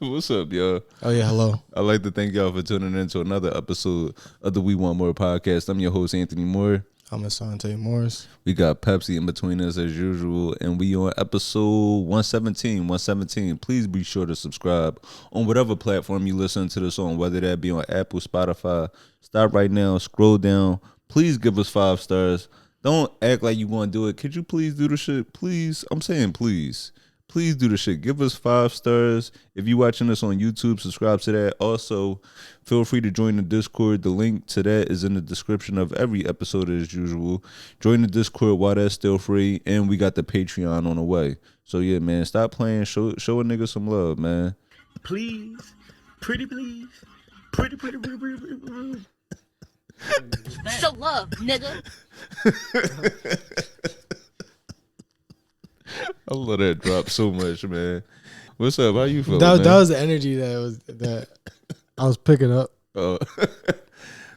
What's up, y'all? Oh, yeah, hello. I'd like to thank y'all for tuning in to another episode of the We Want More podcast. I'm your host, Anthony Moore. I'm Asante Morris. We got Pepsi in between us as usual, and we on episode 117. Please be sure to subscribe on whatever platform you listen to this on, whether that be on Apple, Spotify. Stop right now, scroll down. Please give us 5 stars. Don't act like you want to do it. Could you please do the shit? Please. I'm saying please. Please do the shit. Give us 5 stars. If you're watching this on YouTube, subscribe to that. Also, feel free to join the Discord. The link to that is in the description of every episode as usual. Join the Discord while that's still free. And we got the Patreon on the way. So, yeah, man, stop playing. Show a nigga some love, man. Please. Pretty please. Pretty. Show love, nigga. I love that drop so much, man. What's up? How you feeling? That was the energy that I was picking up.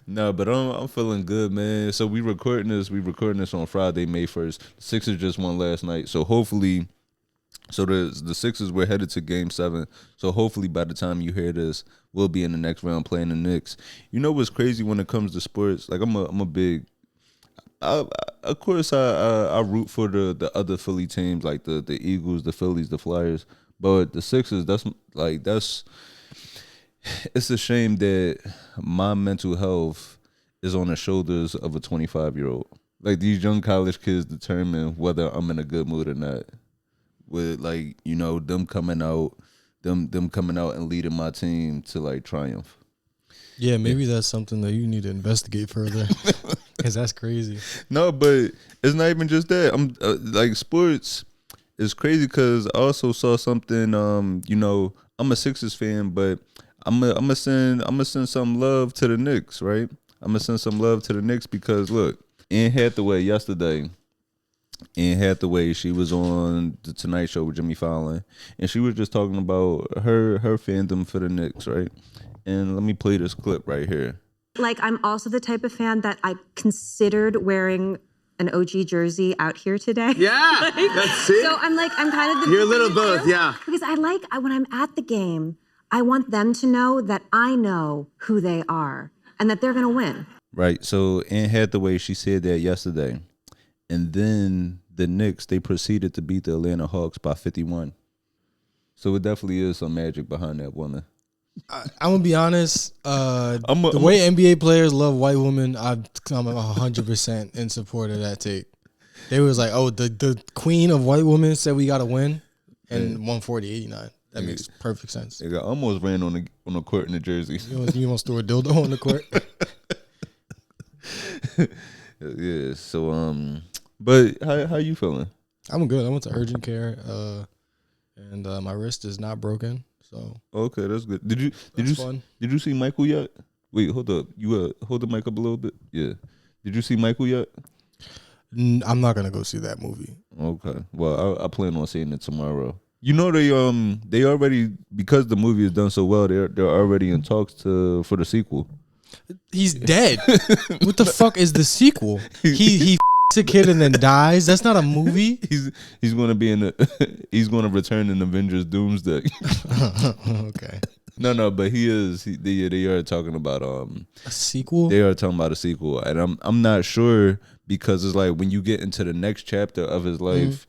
No, but I'm feeling good, man. So we recording this on Friday, May 1st. The Sixers just won last night. So hopefully, the Sixers were headed to Game 7. So hopefully by the time you hear this, we'll be in the next round playing the Knicks. You know what's crazy when it comes to sports? Like I'm a big. Of course, I root for the other Philly teams like the Eagles, the Phillies, the Flyers, but the Sixers. It's a shame that my mental health is on the shoulders of a 25-year-old. Like these young college kids determine whether I'm in a good mood or not. With them coming out and leading my team to like triumph. Yeah, maybe that's something that you need to investigate further. Because that's crazy. No, but it's not even just that. I'm sports is crazy because I also saw something. I'm a Sixers fan, but I'm gonna send some love to the Knicks, right? I'm gonna send some love to the Knicks because look, Anne Hathaway yesterday. Anne Hathaway, she was on the Tonight Show with Jimmy Fallon, and she was just talking about her fandom for the Knicks, right? And let me play this clip right here. Like, I'm also the type of fan that I considered wearing an OG jersey out here today. Yeah, that's it. So I'm kind of the... You're a little both, yeah. Because when I'm at the game, I want them to know that I know who they are and that they're going to win. Right, so Anne Hathaway, she said that yesterday. And then the Knicks, they proceeded to beat the Atlanta Hawks by 51. So it definitely is some magic behind that woman. I'm gonna be honest. The way NBA players love white women, I'm 100% in support of that take. They was like, "Oh, the queen of white women said we gotta win," and 140-89. That makes perfect sense. They almost ran on the court in the jersey. You want to throw a dildo on the court? Yeah. So but how you feeling? I'm good. I went to urgent care, and my wrist is not broken. So okay, that's good. Did you see Michael yet? Wait, hold up. You hold the mic up a little bit. Yeah. Did you see Michael yet? I'm not gonna go see that movie. Okay. Well, I plan on seeing it tomorrow. You know they already, because the movie is done so well, they're already in talks for the sequel. He's dead. What the fuck is the sequel? He a kid and then dies. That's not a movie. He's going to be he's going to return in Avengers Doomsday. Okay. No, but they are talking about a sequel. They are talking about a sequel, and I'm not sure because it's like when you get into the next chapter of his life,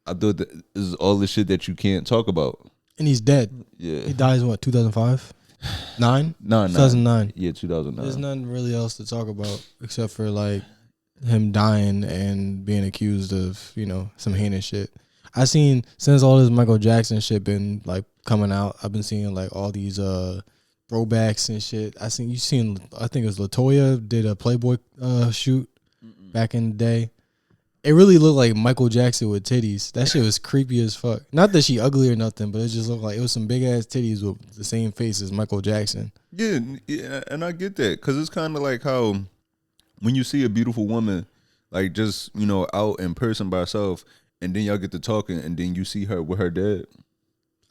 I thought that this is all the shit that you can't talk about. And he's dead. Yeah. He dies in what, 2005? 9? No, 2009. Yeah, 2009. There's nothing really else to talk about except for like him dying and being accused of, some heinous shit. I seen, since all this Michael Jackson shit been like coming out, I've been seeing like all these throwbacks and shit. I think it was LaToya did a Playboy shoot back in the day. It really looked like Michael Jackson with titties. That shit was creepy as fuck. Not that she ugly or nothing, but it just looked like it was some big ass titties with the same face as Michael Jackson. Yeah, and I get that because it's kind of like how when you see a beautiful woman, like just out in person by herself, and then y'all get to talking, and then you see her with her dad.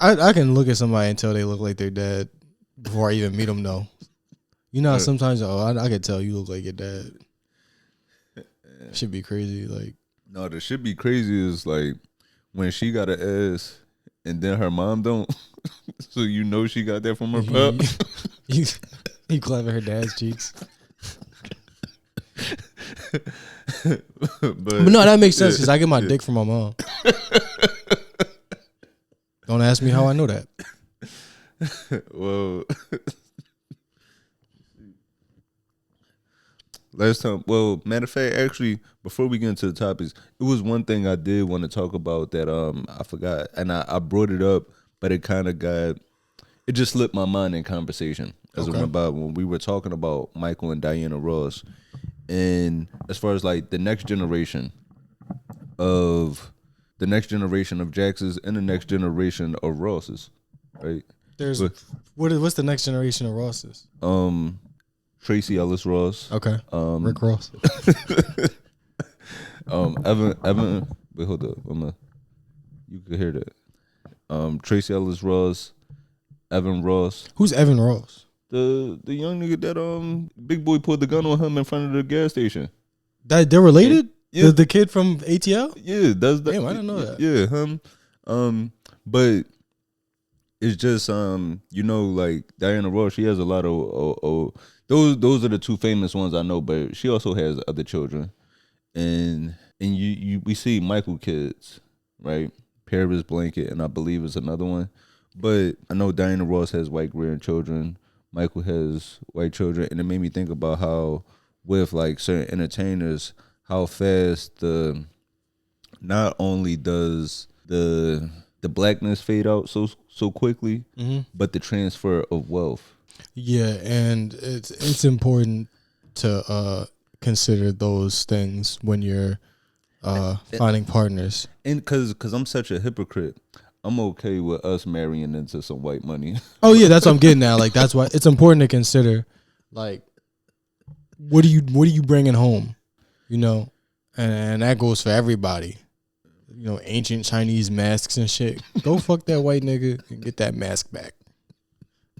I can look at somebody and tell they look like their dad before I even meet them. Though, how sometimes I can tell you look like your dad. Should be crazy. Like, no, the shit be crazy is like when she got an ass and then her mom don't. So you know she got that from her pop. He clapping her dad's cheeks. but no, that makes sense because I get my dick from my mom. Don't ask me how I know that. Well, last time, matter of fact, actually, before we get into the topics, it was one thing I did want to talk about that I forgot, and I brought it up, but it kind of it just slipped my mind in conversation. As I remember when we were talking about Michael and Diana Ross, and as far as like the next generation of Jacksons and the next generation of Rosses, right? What's the next generation of Rosses? Tracy Ellis Ross. Okay. Rick Ross. Evan. Wait, hold up. You could hear that. Tracy Ellis Ross. Evan Ross. Who's Evan Ross? The young nigga that Big Boy pulled the gun on him in front of the gas station. That they're related? Yeah. The kid from ATL? Yeah, that's that. Damn, I didn't know that. Yeah, him. But it's just like Diana Ross, she has a lot of those are the two famous ones I know, but she also has other children. And we see Michael kids, right? Paris Blanket, and I believe it's another one. But I know Diana Ross has white grandchildren. Michael has white children, and it made me think about how with like certain entertainers, how fast not only does the blackness fade out so quickly, but the transfer of wealth. Yeah, and it's important to consider those things when you're finding partners. And because I'm such a hypocrite, I'm okay with us marrying into some white money. Oh yeah, that's what I'm getting at. Like that's why it's important to consider, like, what are you bringing home, you know, and that goes for everybody. You know, ancient Chinese masks and shit. Go fuck that white nigga and get that mask back.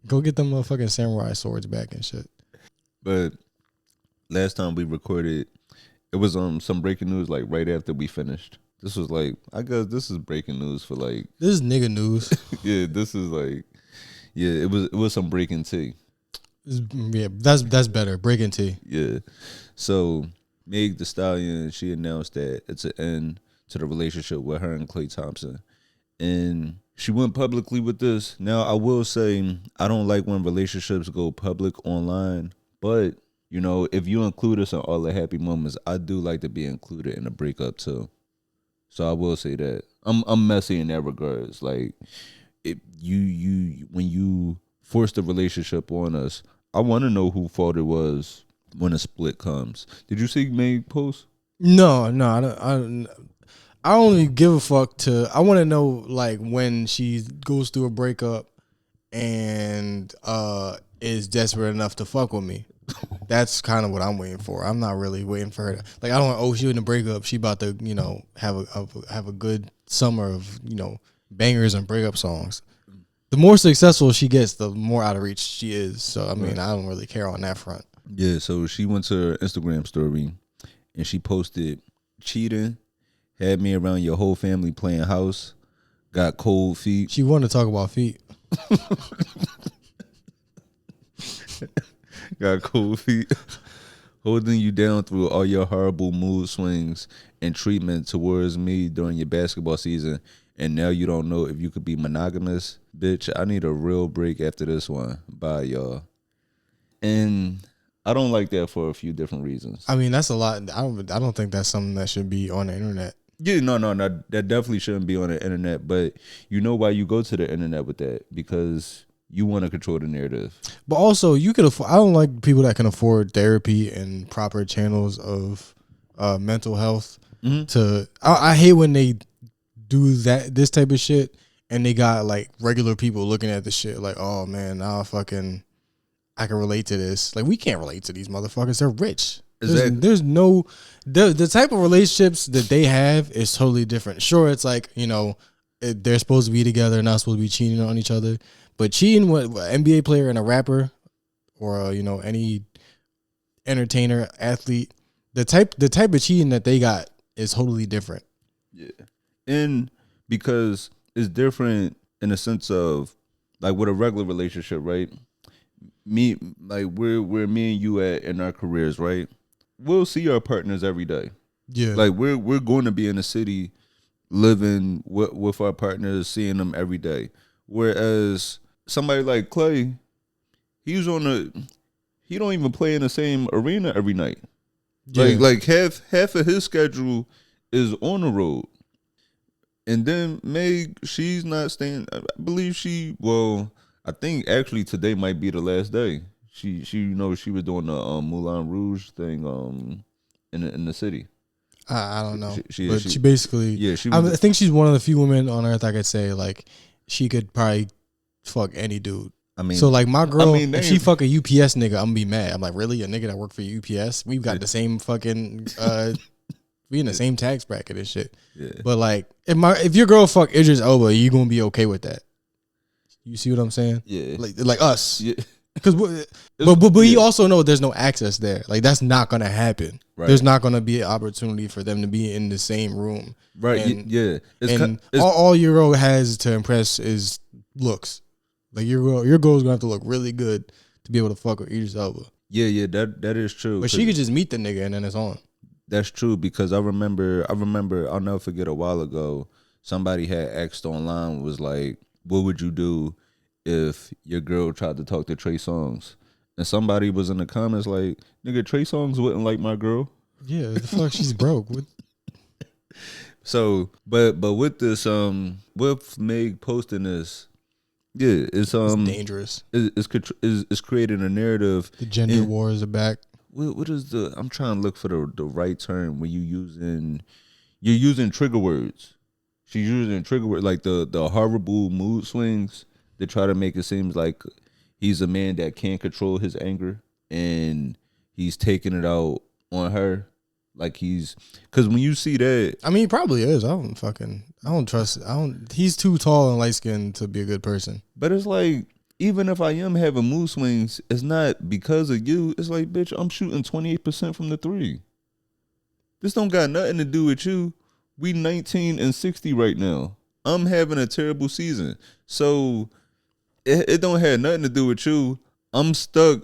Go get them motherfucking samurai swords back and shit. But last time we recorded, it was some breaking news like right after we finished. This was like, I guess this is breaking news for like. This is nigga news. Yeah, this is like, yeah, it was some breaking tea. Yeah, that's better. Breaking tea. Yeah. So Meg Thee Stallion, she announced that it's an end to the relationship with her and Klay Thompson. And she went publicly with this. Now, I will say, I don't like when relationships go public online, but, you know, if you include us in all the happy moments, I do like to be included in a breakup too. So I will say that. I'm messy in that regards. Like, when you force the relationship on us, I want to know who fault it was when a split comes. Did you see Meg post? No, I only give a fuck I want to know, like, when she goes through a breakup and is desperate enough to fuck with me. That's kind of what I'm waiting for. I'm not really waiting for her to, like, I don't want, she in a breakup, she about to, you know, have a good summer of, you know, bangers and breakup songs. The more successful she gets, the more out of reach she is. So, I mean, I don't really care on that front. Yeah, so she went to her Instagram story and she posted, cheating, had me around your whole family playing house, got cold feet. She wanted to talk about feet. Got cold feet. Holding you down through all your horrible mood swings and treatment towards me during your basketball season. And now you don't know if you could be monogamous. Bitch, I need a real break after this one. Bye, y'all. And I don't like that for a few different reasons. I mean, that's a lot. I don't think that's something that should be on the internet. Yeah, no, that definitely shouldn't be on the internet. But you know why you go to the internet with that? Because you want to control the narrative. But also, you could afford. I don't like people that can afford therapy and proper channels of mental health. Mm-hmm. I hate when they do this type of shit and they got like regular people looking at the shit like, oh man, I can relate to this. Like, we can't relate to these motherfuckers. They're rich. There's no the type of relationships that they have is totally different. Sure, it's like, you know, they're supposed to be together, not supposed to be cheating on each other. But cheating with an NBA player and a rapper, or you know, any entertainer, athlete, the type of cheating that they got is totally different. Yeah, and because it's different in the sense of like with a regular relationship, right? Me, like where me and you at in our careers, right? We'll see our partners every day. Yeah. Like we're going to be in the city, living with our partners, seeing them every day. Whereas somebody like Klay, he don't even play in the same arena every night. Yeah. Like half of his schedule is on the road. And then Meg, she's not staying. I believe I think actually today might be the last day. She she was doing the Moulin Rouge thing in the city. I don't know, She but she basically. Yeah, she I was, think she's one of the few women on earth I could say like she could probably fuck any dude. I mean, So like my girl, I mean, if she fuck a UPS nigga, I'm gonna be mad. I'm like, really, a nigga that work for UPS? We've got the same fucking we in the same tax bracket and shit. Yeah. But like, if your girl fuck Idris Elba, you gonna be okay with that? You see what I'm saying? Yeah. Like us. Yeah. Because but you also know there's no access there. Like that's not gonna happen. Right. There's not gonna be an opportunity for them to be in the same room. Right. And, Yeah. And all your girl has to impress is looks. Like your girl's gonna have to look really good to be able to fuck with Idris Elba. Yeah. That is true. But she could just meet the nigga and then it's on. That's true because I remember. I'll never forget a while ago. Somebody had asked online, was like, "What would you do if your girl tried to talk to Trey Songz?" And somebody was in the comments like, "Nigga, Trey Songz wouldn't like my girl." Yeah, the fuck, she's broke. So, but with this, with Meg posting this, yeah, it's dangerous. It's creating a narrative. The gender wars are back. What is I'm trying to look for the right term when you're using trigger words. She's using trigger words like the horrible mood swings to try to make it seem like he's a man that can't control his anger and he's taking it out on her. Like because when you see that, I mean, he probably is. I don't trust. He's too tall and light skinned to be a good person. But it's like, even if I am having mood swings, it's not because of you. It's like, bitch, I'm shooting 28% from the three. This don't got nothing to do with you. We 19 and 60 right now. I'm having a terrible season. So it don't have nothing to do with you. I'm stuck.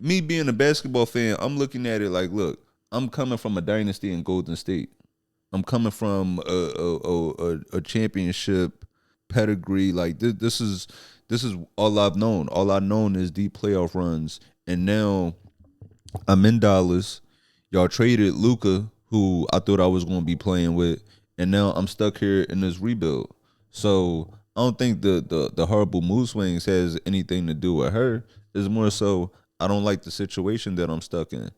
Me being a basketball fan, I'm looking at it like, look, I'm coming from a dynasty in Golden State. I'm coming from a championship pedigree. Like this is all I've known. All I've known is deep playoff runs. And now I'm in Dallas. Y'all traded Luka, who I thought I was going to be playing with, and now I'm stuck here in this rebuild. So I don't think the horrible mood swings has anything to do with her. It's more so I don't like the situation that I'm stuck in.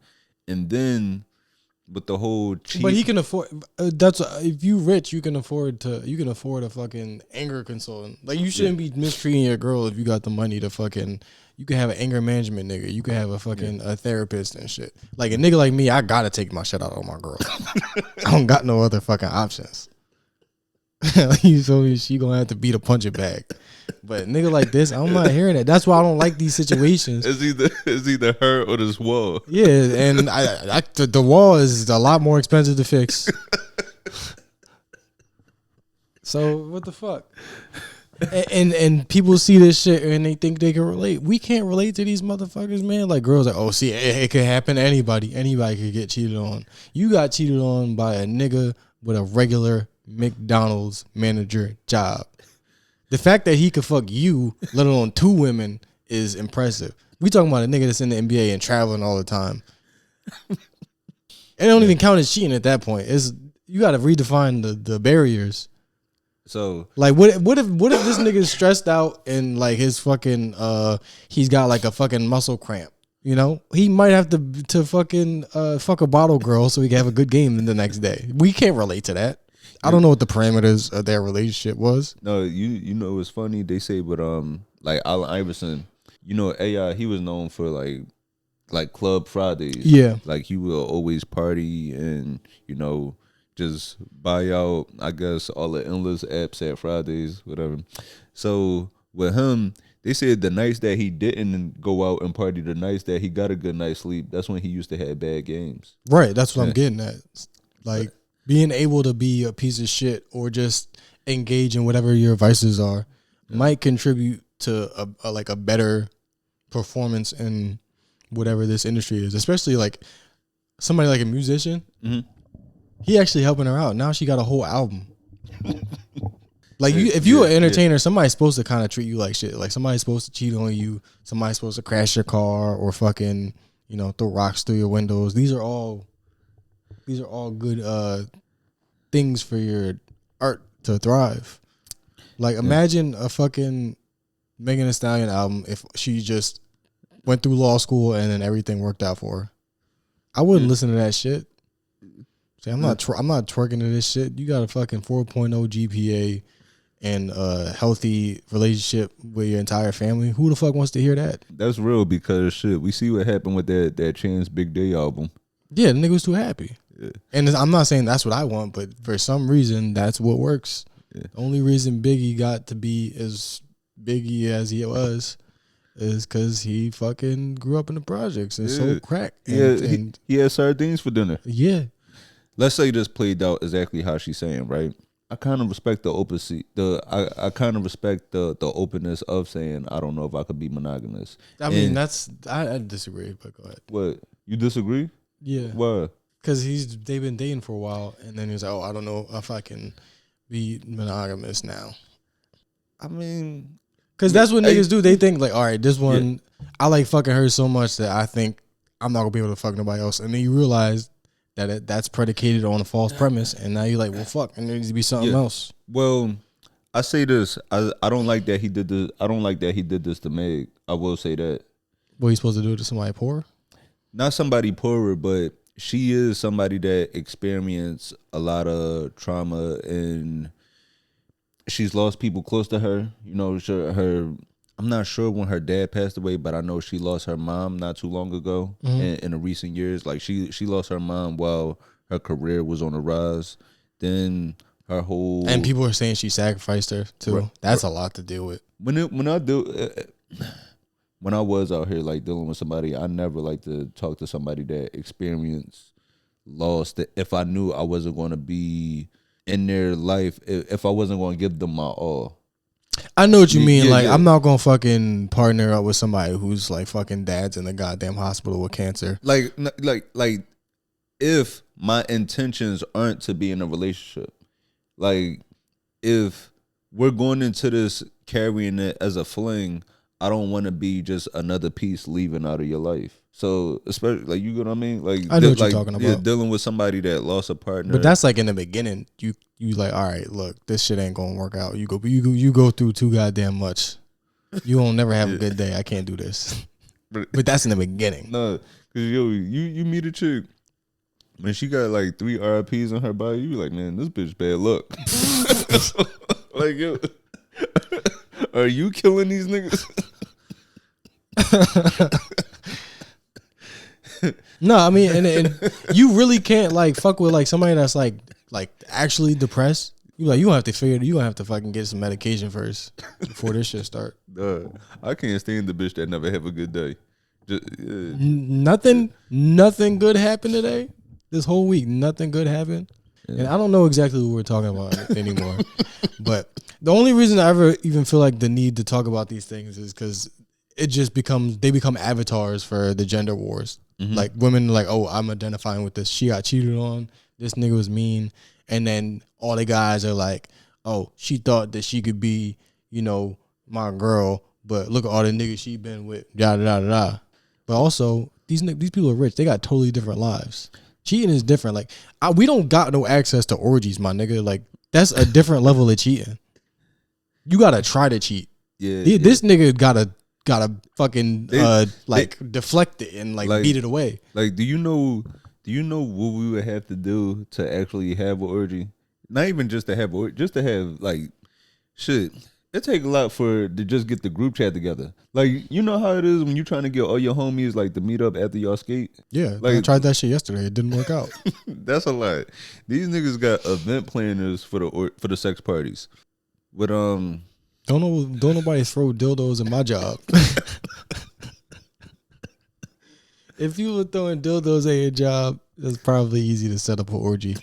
And then with the whole cheap, but he can afford. If you rich, you can afford a fucking anger consultant. Like you shouldn't be mistreating your girl if you got the money to fucking. You can have an anger management nigga. You can have a fucking a therapist and shit. Like a nigga like me, I gotta take my shit out on my girl. I don't got no other fucking options. Like you told me she gonna have to beat a punching bag. But nigga like this, I'm not hearing it. That's why I don't like these situations. It's either her or this wall. Yeah, and the wall is a lot more expensive to fix. So what the fuck? And people see this shit and they think they can relate. We can't relate to these motherfuckers, man. Like girls like, oh, see, it could happen to anybody. Anybody could get cheated on. You got cheated on by a nigga with a regular McDonald's manager job. The fact that he could fuck you, let alone two women, is impressive. We talking about a nigga that's in the NBA and traveling all the time. It don't even count as cheating at that point. You got to redefine the barriers. So like, what if this nigga is stressed out and like his fucking he's got like a fucking muscle cramp? You know, he might have to fucking fuck a bottle girl so he can have a good game the next day. We can't relate to that. I don't know what the parameters of their relationship was. No, you know it's funny. They say, but like Allen Iverson, you know, AI, he was known for like Club Fridays. Yeah, like he will always party and just buy out, I guess, all the endless apps at Fridays, whatever. So with him, they said the nights that he didn't go out and party, the nights that he got a good night's sleep, that's when he used to have bad games. Right, that's what I'm getting at. Like being able to be a piece of shit or just engage in whatever your vices are, might contribute to a better performance in whatever this industry is, especially like somebody like a musician. Mm-hmm. He actually helping her out. Now she got a whole album. Like if you're an entertainer, somebody's supposed to kind of treat you like shit. Like somebody's supposed to cheat on you. Somebody's supposed to crash your car or fucking, throw rocks through your windows. These are all good things for your art to thrive. Like imagine a fucking Megan Thee Stallion album if she just went through law school and then everything worked out for her. I wouldn't listen to that shit. Say, I'm not twerking to this shit. You got a fucking 4.0 GPA and a healthy relationship with your entire family. Who the fuck wants to hear that? That's real because shit, we see what happened with that Chance Big Day album. Yeah, the nigga was too happy. Yeah. And I'm not saying that's what I want, but for some reason, that's what works. Yeah. The only reason Biggie got to be as Biggie as he was is because he fucking grew up in the projects and sold crack. And he had sardines for dinner. Yeah. Let's say this played out exactly how she's saying, right? I kind of respect the openness. I kind of respect the openness of saying I don't know if I could be monogamous. I mean, I disagree, but go ahead. What, you disagree? Yeah. Why? Because they've been dating for a while, and then he's like, "Oh, I don't know if I can be monogamous now." I mean, because that's what niggas do. They think like, "All right, this one, I like fucking her so much that I think I'm not gonna be able to fuck nobody else," and then you realize that that's predicated on a false premise, and now you're like, well, fuck, and there needs to be something else. Well, I say this, I don't like that he did this. I don't like that he did this to Meg. I will say that. What, he's supposed to do it to somebody poor? Not somebody poorer, but she is somebody that experienced a lot of trauma, and she's lost people close to her. I'm not sure when her dad passed away, but I know she lost her mom not too long ago in the recent years. Like she lost her mom while her career was on the rise. Then her whole... And people are saying she sacrificed her too. That's a lot to deal with. When I was out here like dealing with somebody, I never like to talk to somebody that experienced loss. That if I knew I wasn't going to be in their life, if I wasn't going to give them my all. I know what you mean. I'm not gonna fucking partner up with somebody who's like fucking dad's in the goddamn hospital with cancer. Like if my intentions aren't to be in a relationship, like if we're going into this carrying it as a fling, I don't want to be just another piece leaving out of your life. So especially like, you know what I mean? Like I know what you're talking about. Yeah, dealing with somebody that lost a partner. But that's like in the beginning. You like, all right, look, this shit ain't gonna work out. You go through too goddamn much. You won't never have a good day. I can't do this. But that's in the beginning. No, because you meet a chick, man, she got like 3 RIPs on her body. You be like, man, this bitch bad luck. Like, yo, are you killing these niggas? No, I mean, and you really can't like fuck with like somebody that's like actually depressed. You gonna have to fucking get some medication first before this shit start. I can't stand the bitch that never have a good day. Nothing good happened today. This whole week, nothing good happened. Yeah. And I don't know exactly what we're talking about anymore. But the only reason I ever even feel like the need to talk about these things is because they become avatars for the gender wars. Mm-hmm. Like women like, oh, I'm identifying with this. She got cheated on. This nigga was mean. And then all the guys are like, oh, she thought that she could be, my girl, but look at all the niggas she been with, da da da da. But also, these people are rich. They got totally different lives. Cheating is different. Like we don't got no access to orgies, my nigga. Like that's a different level of cheating. You gotta try to cheat. Yeah. This nigga gotta fucking deflect it and like beat it away. Like, do you know what we would have to do to actually have an orgy? Not even just to have just to have like shit. It take a lot to just get the group chat together. Like, you know how it is when you trying to get all your homies like to meet up after y'all skate? Yeah, like, I tried that shit yesterday. It didn't work out. That's a lot. These niggas got event planners for the sex parties. But don't nobody throw dildos in my job. If you were throwing dildos at your job, it's probably easy to set up an orgy.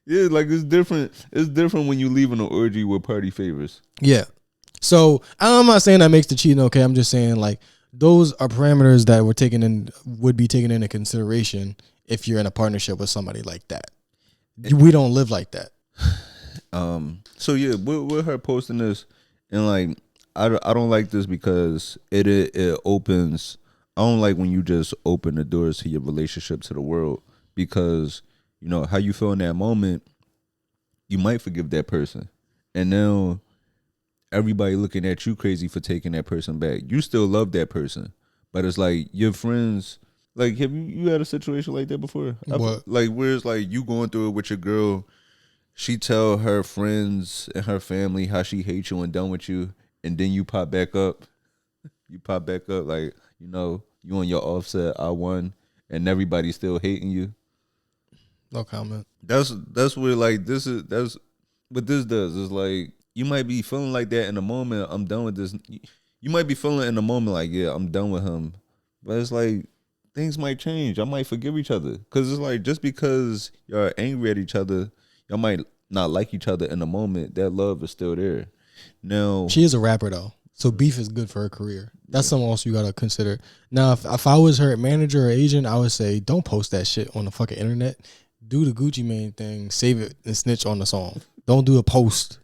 Yeah, like it's different. It's different when you leave in an orgy with party favors. Yeah. So I'm not saying that makes the cheating okay. I'm just saying like those are parameters that would be taken into consideration if you're in a partnership with somebody like that. We don't live like that. So yeah, with her posting this, and like I don't like this because it opens. I don't like when you just open the doors to your relationship to the world, because you know how you feel in that moment. You might forgive that person, and now everybody looking at you crazy for taking that person back. You still love that person, but it's like your friends. Like, have you had a situation like that before? What? Like where it's like you going through it with your girl. She tell her friends and her family how she hates you and done with you, and then you pop back up. You pop back up like, you know, you on your offset, I won, and everybody's still hating you. No comment. That's where like that's what this does. Is like you might be feeling like that in the moment. I'm done with this. You might be feeling in the moment like, yeah, I'm done with him, but it's like things might change. I might forgive each other, because it's like just because y'all are angry at each other, y'all might not like each other in the moment. That love is still there. Now she is a rapper though, so beef is good for her career. That's something else you gotta consider. Now, if I was her manager or agent, I would say don't post that shit on the fucking internet. Do the Gucci Mane thing, save it and snitch on the song. Don't do a post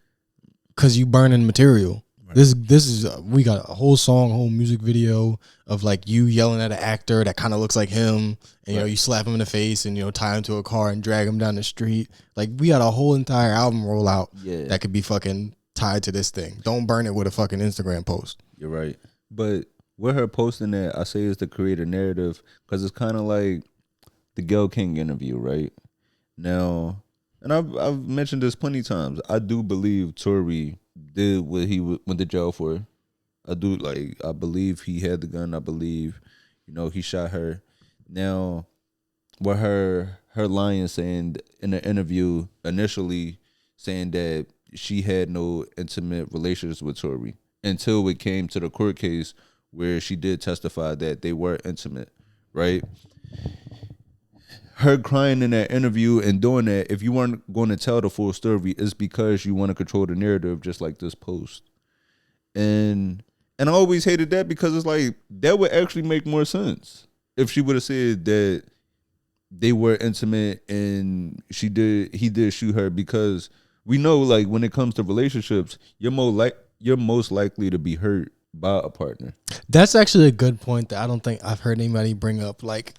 because you burning material. Right. This is we got a whole song, whole music video of like you yelling at an actor that kind of looks like him, and you know you slap him in the face and tie him to a car and drag him down the street. Like we got a whole entire album rollout that could be fucking tied to this thing. Don't burn it with a fucking Instagram post. You're right, but with her posting that, I say is to create a narrative, because it's kind of like the Gayle King interview, right? Now, and I've mentioned this plenty of times. I do believe Tory did what he went to jail for. I believe he had the gun. I believe, he shot her. Now, with her lying, saying in the interview initially, saying that she had no intimate relations with Tory until it came to the court case where she did testify that they were intimate, right? Her crying in that interview and doing that, if you weren't going to tell the full story, it's because you want to control the narrative, just like this post. And I always hated that, because it's like that would actually make more sense if she would have said that they were intimate and he did shoot her, because we know, like, when it comes to relationships, you're most likely to be hurt by a partner. That's actually a good point that I don't think I've heard anybody bring up. Like,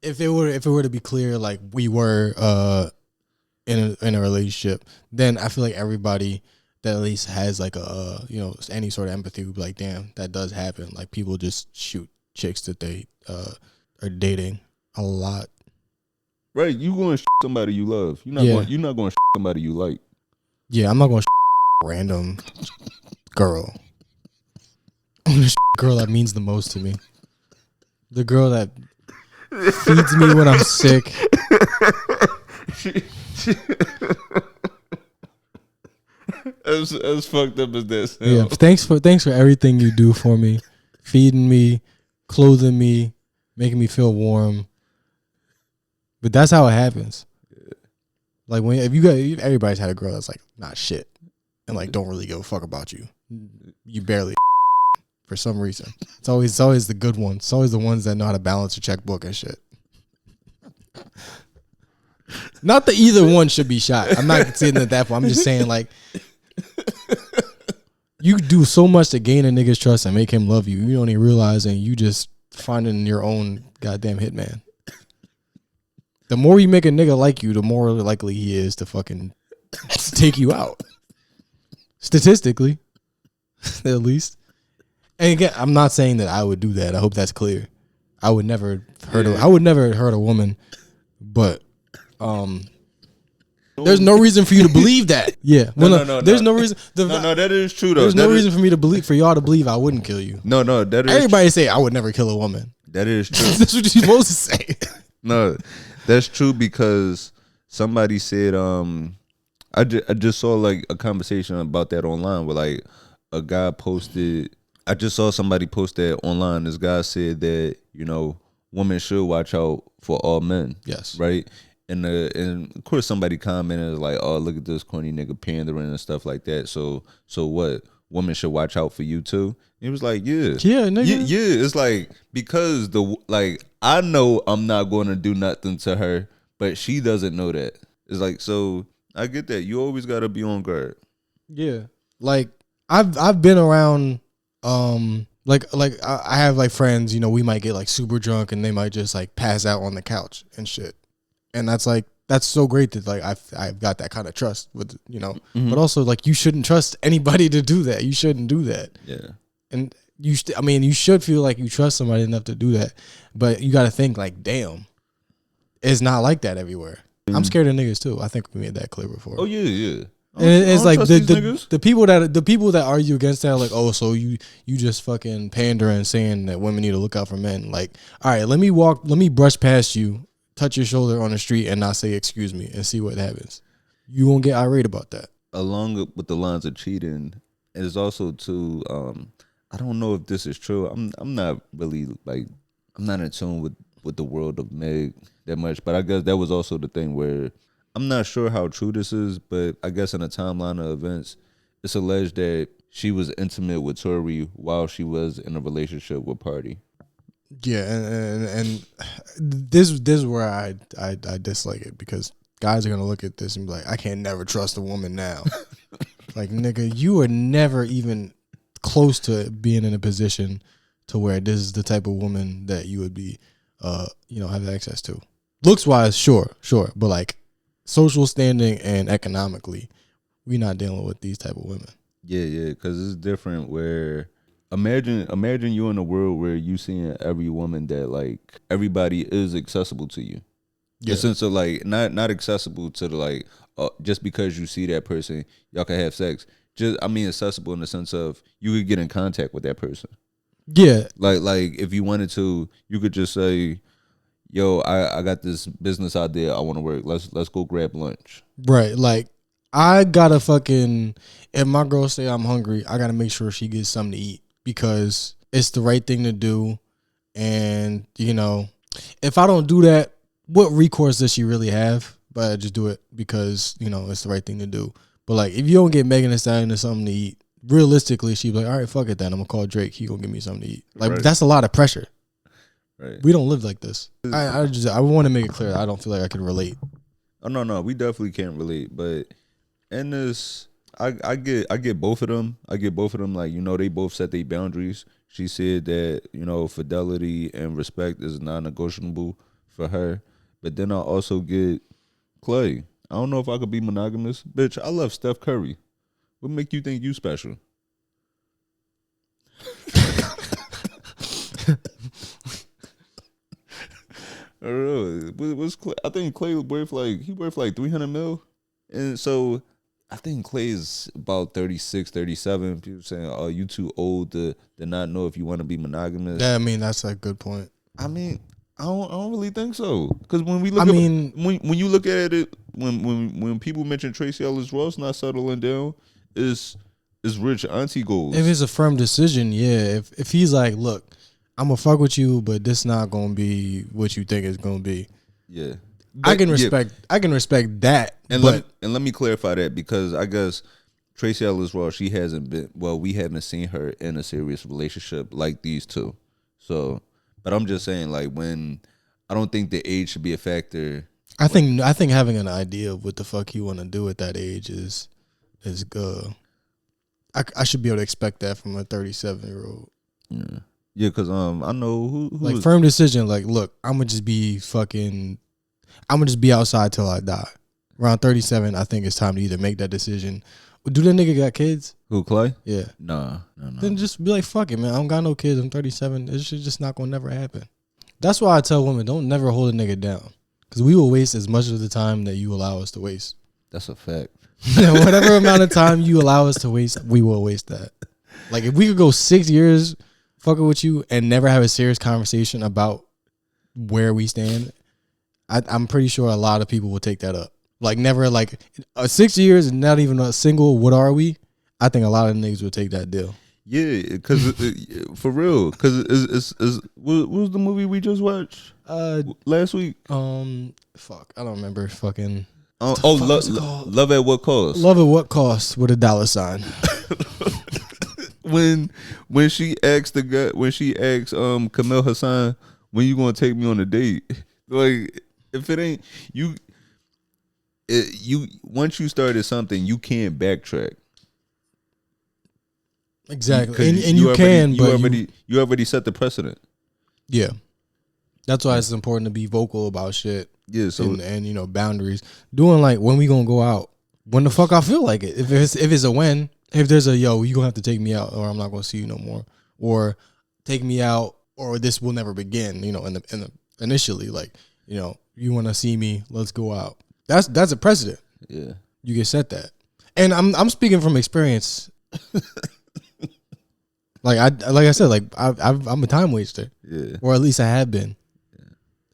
if it were to be clear, like we were in a relationship, then I feel like everybody that at least has like a any sort of empathy would be like, damn, that does happen. Like people just shoot chicks that they are dating a lot. Right, you going to somebody you love. You're not going to somebody you like. Yeah, I'm not going to random girl. I'm going to girl that means the most to me. The girl that feeds me when I'm sick. As fucked up as this. Yeah, thanks for everything you do for me, feeding me, clothing me, making me feel warm. But that's how it happens. Yeah. Like everybody's had a girl that's like not shit and like don't really give a fuck about you. You barely for some reason. It's always the good ones. It's always the ones that know how to balance a checkbook and shit. Not that either one should be shot. I'm not saying at that point. I'm just saying, like, you do so much to gain a nigga's trust and make him love you. You don't even realize, and you just finding your own goddamn hitman. The more you make a nigga like you, the more likely he is to fucking take you out. Statistically, at least. And again, I'm not saying that I would do that. I hope that's clear. I would never hurt a woman, but there's no reason for you to believe that. Yeah. No. There's no reason. No, that is true though. There's no reason for y'all to believe I wouldn't kill you. No, that is everybody say I would never kill a woman. That is true. That's what you're supposed to say. No, that's true, because somebody said I just saw like a conversation about that online where like a guy posted. I just saw somebody post that online. This guy said that women should watch out for all men. Yes. Right. and of course somebody commented like, "Oh, look at this corny nigga pandering and stuff like that." So what? Women should watch out for you too. He was like, "Yeah, nigga. yeah." It's like because I know I'm not going to do nothing to her, but she doesn't know that. It's like, so I get that. You always got to be on guard. Yeah, like I've been around. Like I have like friends. You know, we might get like super drunk and they might just like pass out on the couch and shit. And that's so great that like I've got that kind of trust with, you know, but also like you shouldn't trust anybody to do that. You shouldn't do that. Yeah. And you should feel like you trust somebody enough to do that, but you got to think like, damn, it's not like that everywhere. I'm scared of niggas too. I think we made that clear before. Oh yeah. And it's like the people that argue against that are like, oh, so you just fucking pandering saying that women need to look out for men. Like, all right, let me brush past you, touch your shoulder on the street and not say excuse me and see what happens. You won't get irate about that. Along with the lines of cheating, is also too. I don't know if this is true. I'm not really like I'm not in tune with the world of Meg that much, but I guess that was also the thing where I'm not sure how true this is, but I guess in a timeline of events, it's alleged that she was intimate with Tory while she was in a relationship with Party. Yeah, and this is where I dislike it because guys are gonna look at this and be like, I can't never trust a woman now. Like, nigga, you are never even close to being in a position to where this is the type of woman that you would be, have access to. Looks wise, sure, but like social standing and economically, we not dealing with these type of women. Yeah, because it's different. Where imagine you in a world where you seeing every woman that like everybody is accessible to you. Yeah. In the sense of like not accessible to the like just because you see that person, y'all can have sex. Just accessible in the sense of you could get in contact with that person. Yeah, like if you wanted to, you could just say, "Yo, I got this business idea. I want to work. Let's go grab lunch." Right. Like I gotta if my girl say I'm hungry, I gotta make sure she gets something to eat because it's the right thing to do. And if I don't do that, what recourse does she really have? But I just do it because it's the right thing to do. But like if you don't get Megan Thee Stallion something to eat, realistically she'd be like, all right, fuck it then. I'm gonna call Drake. He gonna give me something to eat. Like right. That's a lot of pressure. Right. We don't live like this. I want to make it clear that I don't feel like I can relate. Oh no, we definitely can't relate. But in this, I get both of them. I get both of them. Like they both set their boundaries. She said that fidelity and respect is non-negotiable for her. But then I also get Klay. I don't know if I could be monogamous, bitch. I love Steph Curry. What make you think you special? I don't know. What's Klay? I think Klay worth like 300 mil, and so I think Klay is about 36, 37. People saying, "Oh, you too old to not know if you want to be monogamous." Yeah, that's a good point. I don't really think so. Because when we look, when you look at it, when people mention Tracy Ellis Ross not settling down, is rich auntie goals. If it's a firm decision, yeah. If he's like, look, I'm gonna fuck with you, but this not gonna be what you think it's gonna be. Yeah, but I can respect that. And let me clarify that because I guess Tracy Ellis Ross, she hasn't been. Well, we haven't seen her in a serious relationship like these two. So, but I'm just saying, like, when I don't think the age should be a factor. I think having an idea of what the fuck you want to do at that age is good. I should be able to expect that from a 37-year-old. Yeah. Yeah, because I know who like firm decision. Like, look, I'm gonna just be outside till I die. Around 37, I think it's time to either make that decision. Do that nigga got kids? Who, Klay? Yeah. Nah. Then just be like, fuck it, man. I don't got no kids. I'm 37. It's just not gonna never happen. That's why I tell women, don't never hold a nigga down, because we will waste as much of the time that you allow us to waste. That's a fact. Whatever amount of time you allow us to waste, we will waste that. Like if we could go 6 years fucking with you and never have a serious conversation about where we stand, I'm pretty sure a lot of people will take that up. Like never, like 6 years and not even a single what are we? I think a lot of niggas will take that deal. Yeah, because for real, because it's what was the movie we just watched? Last week. Fuck, I don't remember. Fucking. Love at What Cost. Love at What Cost with a $sign. when she asked Camille Hassan, when you gonna take me on a date? Like, if it ain't you, once you started something, you can't backtrack. Exactly, and you already set the precedent. Yeah, that's why it's important to be vocal about shit. Yeah, so and boundaries. Doing like when we gonna go out, when the fuck I feel like it. If it's a when, if there's a yo, you gonna have to take me out, or I'm not gonna see you no more, or take me out, or this will never begin. In the initially, like you want to see me, let's go out. That's a precedent. Yeah, you can set that, and I'm speaking from experience. Like I said, like I'm a time waster. Yeah, or at least I have been. Yeah.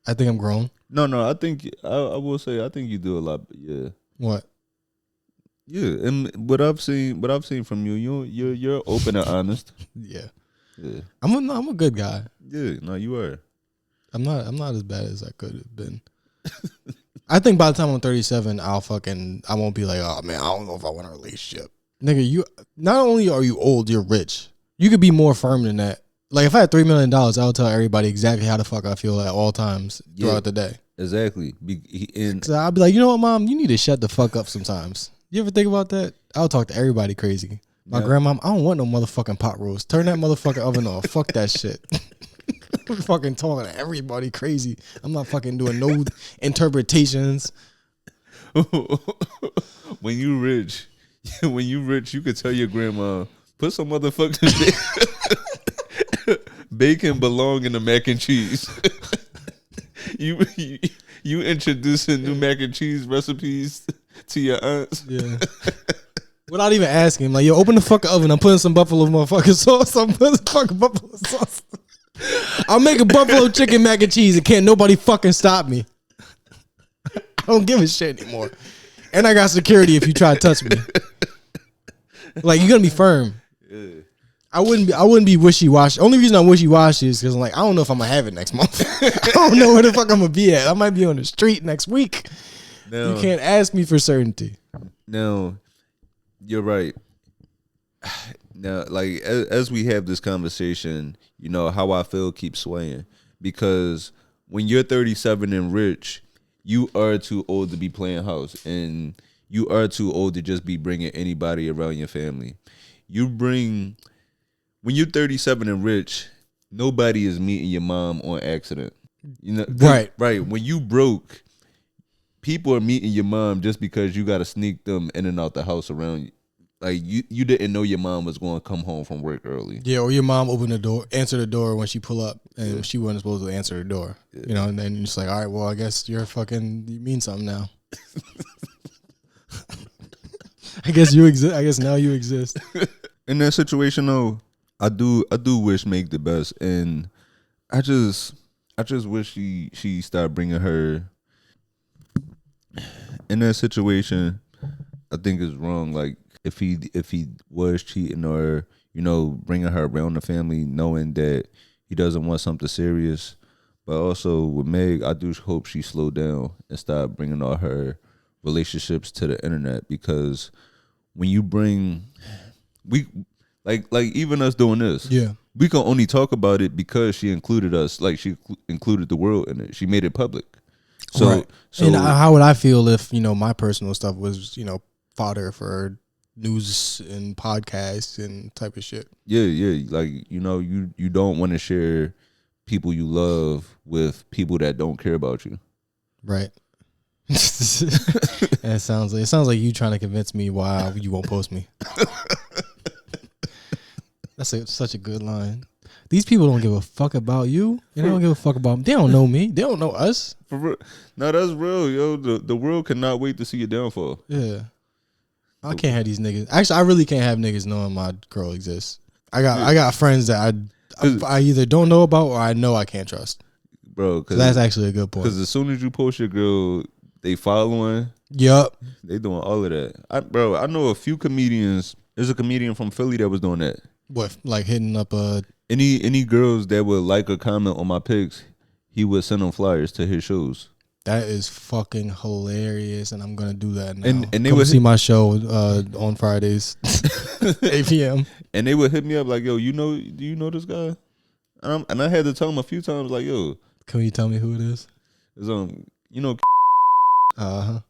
I think I'm grown. No, I think I will say I think you do a lot. Yeah. What? Yeah, and what I've seen from you're open and honest. Yeah. Yeah. I'm a good guy. Yeah, no, you are. I'm not as bad as I could have been. I think by the time I'm 37, I won't be like, oh man, I don't know if I want a relationship. Nigga, you not only are you old, you're rich. You could be more firm than that. Like if I had $3 million, I would tell everybody exactly how the fuck I feel at all times throughout the day. Exactly. So I'll be like, you know what, Mom, you need to shut the fuck up sometimes. You ever think about that? I'll talk to everybody crazy. My grandma, I don't want no motherfucking pot roast. Turn that motherfucking oven off. Fuck that shit. I'm fucking talking to everybody crazy. I'm not fucking doing no interpretations. When you rich, you could tell your grandma, put some motherfucking bacon belong in the mac and cheese. You introducing new mac and cheese recipes to your aunts. Yeah. Without even asking, like, yo, open the fucking oven. I'm putting some buffalo motherfucking sauce. I'm putting some fucking buffalo sauce. I'll make a buffalo chicken mac and cheese and can't nobody fucking stop me. I don't give a shit anymore. And I got security if you try to touch me. Like, you're gonna be firm. Yeah. I wouldn't be wishy-washy. Only reason I'm wishy-washy is because I'm like, I don't know if I'm gonna have it next month. I don't know where the fuck I'm gonna be at. I might be on the street next week. No. You can't ask me for certainty. No, you're right. Now, like as we have this conversation, how I feel keeps swaying, because when you're 37 and rich, you are too old to be playing house, and you are too old to just be bringing anybody around your family. When you're 37 and rich, nobody is meeting your mom on accident. Right. When you broke, people are meeting your mom just because you got to sneak them in and out the house around you. Like you didn't know your mom was going to come home from work early. Yeah, or your mom opened the door, answer the door when she pull up, and she wasn't supposed to answer the door. Yeah. And then you're just like, all right, well, I guess you mean something now. I guess you exist. I guess now you exist. In that situation, though, I do wish Meg the best, and I just wish she started bringing her in that situation. I think it's wrong. Like if he was cheating, or bringing her around the family, knowing that he doesn't want something serious. But also with Meg, I do hope she slowed down and start bringing all her relationships to the internet, because when you bring like even us doing this, we can only talk about it because she included us, like she included the world in it. She made it public. So, right. And how would I feel if my personal stuff was fodder for news and podcasts and type of shit? Yeah, like you don't want to share people you love with people that don't care about you. Right. It sounds like you trying to convince me why you won't post me. That's such a good line. These people don't give a fuck about you. They don't give a fuck about me. They don't know me. They don't know us. For real. No, that's real, yo. The world cannot wait to see your downfall. Yeah. I can't have these niggas. Actually, I really can't have niggas knowing my girl exists. I got friends that I either don't know about or I know I can't trust. Bro, so that's actually a good point. Because as soon as you post your girl, they following. Yup. They doing all of that. I know a few comedians. There's a comedian from Philly that was doing that. What, like hitting up any girls that would like or comment on my pics, he would send them flyers to his shows. That is fucking hilarious, and I'm gonna do that now. And they Come would see my show on Fridays, 8 p.m. And they would hit me up like, "Yo, do you know this guy?" And I had to tell him a few times, like, "Yo, can you tell me who it is?" It's you know." Yeah.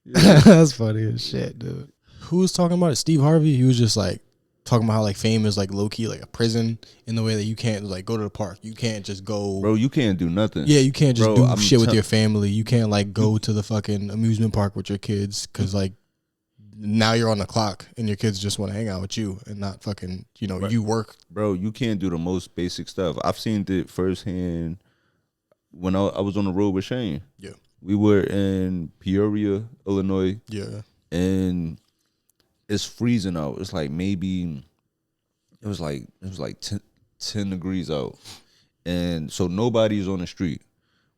Yeah. That's funny as shit, dude. Who was talking about it? Steve Harvey. He was just like talking about how like fame is like low key like a prison in the way that you can't like go to the park. You can't just go. Bro, you can't do nothing. Yeah, you can't just do shit with tell- your family. You can't like go to the fucking amusement park with your kids because like now you're on the clock and your kids just want to hang out with you and not fucking Right. you work. Bro, you can't do the most basic stuff. I've seen it firsthand when I was on the road with Shane. Yeah. We were in Peoria, Illinois, Yeah. and it's freezing out. It's like maybe it was like 10 degrees out. And so nobody's on the street.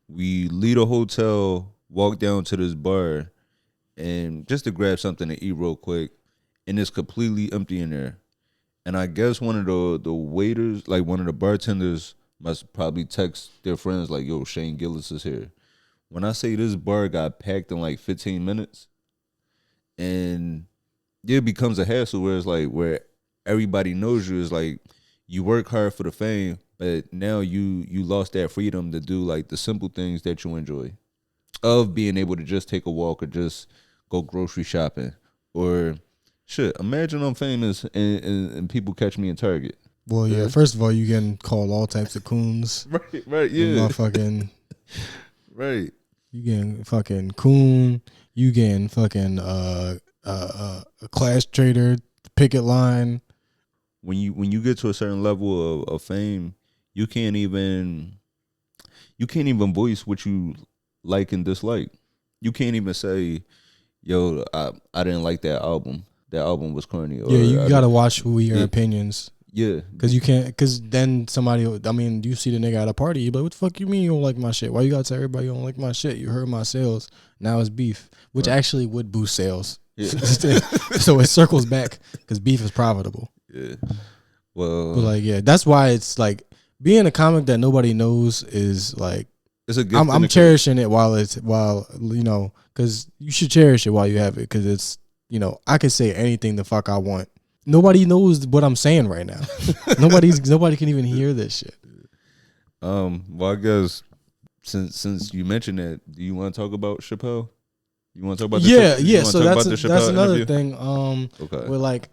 We leave the hotel, walk down to this bar, and just to grab something to eat real quick, and it's completely empty in there. And I guess one of the waiters, like one of the bartenders, must probably text their friends like, "Yo, Shane Gillis is here." When I say this bar got packed in like 15 minutes, and it becomes a hassle where it's like where everybody knows you, is like you work hard for the fame, but now you lost that freedom to do like the simple things that you enjoy, of being able to just take a walk or just go grocery shopping or shit. Imagine I'm famous and people catch me in Target. Well, yeah. First of all, you can call all types of coons. Right, yeah, Fucking right. you getting fucking coon. You getting fucking a class trader picket line. When you get to a certain level of fame, you can't even voice what you like and dislike. You can't even say, "Yo, I didn't like that album. That album was corny." Or, Yeah, you gotta watch who your yeah. opinions. Yeah, Cause you can't, cause then somebody, you see the nigga at a party, you be like, what the fuck you mean you don't like my shit? Why you gotta tell everybody you don't like my shit? You hurt my sales. Now it's beef, which actually would boost sales. Yeah. So it circles back, cause beef is profitable. yeah. Well, But like, yeah, that's why it's like being a comic that nobody knows is like, it's a good. I'm cherishing it while cause you should cherish it while you have it, cause it's, I could say anything the fuck I want. Nobody knows what I'm saying right now. Nobody can even hear this shit. Well, I guess since you mentioned that, do you want to talk about Chappelle? You want to talk about yeah. So that's Chappelle another interview? thing. Okay. Where like,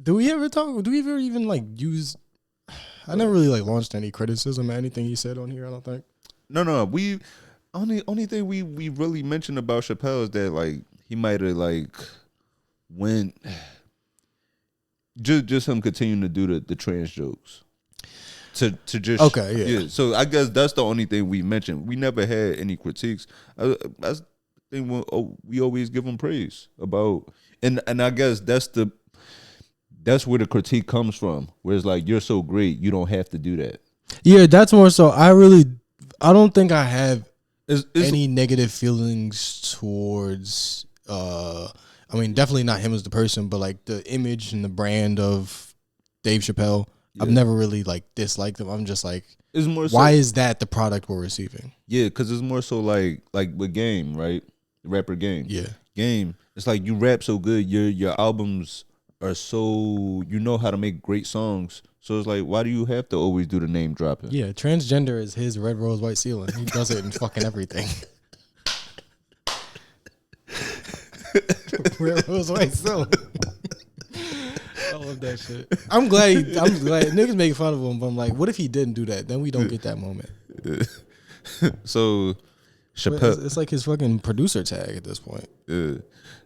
do we ever even like use? I never really like launched any criticism or anything he said on here. I don't think. No. We only thing we really mentioned about Chappelle is that like he might have like went. Just him continuing to do the trans jokes. To just Okay, yeah. So I guess that's the only thing we mentioned. We never had any critiques. I think we always give him praise about, and I guess that's where the critique comes from. Where it's like, you're so great, you don't have to do that. Yeah, that's more so. I don't think I have any negative feelings towards. Definitely not him as the person, but like the image and the brand of Dave Chappelle. Yeah. I've never really like disliked him. I'm just like, it's more so, why is that the product we're receiving? Yeah, because it's more so like with Game, right? The rapper Game. Yeah. Game. It's like you rap so good, your albums are so, you know how to make great songs. So it's like, why do you have to always do the name dropping? Yeah, transgender is his red rose white ceiling. He does it in fucking everything. Red rose white ceiling. I love that shit. I'm glad niggas making fun of him, but I'm like, what if he didn't do that? Then we don't get that moment. So Chappelle, it's like his fucking producer tag at this point.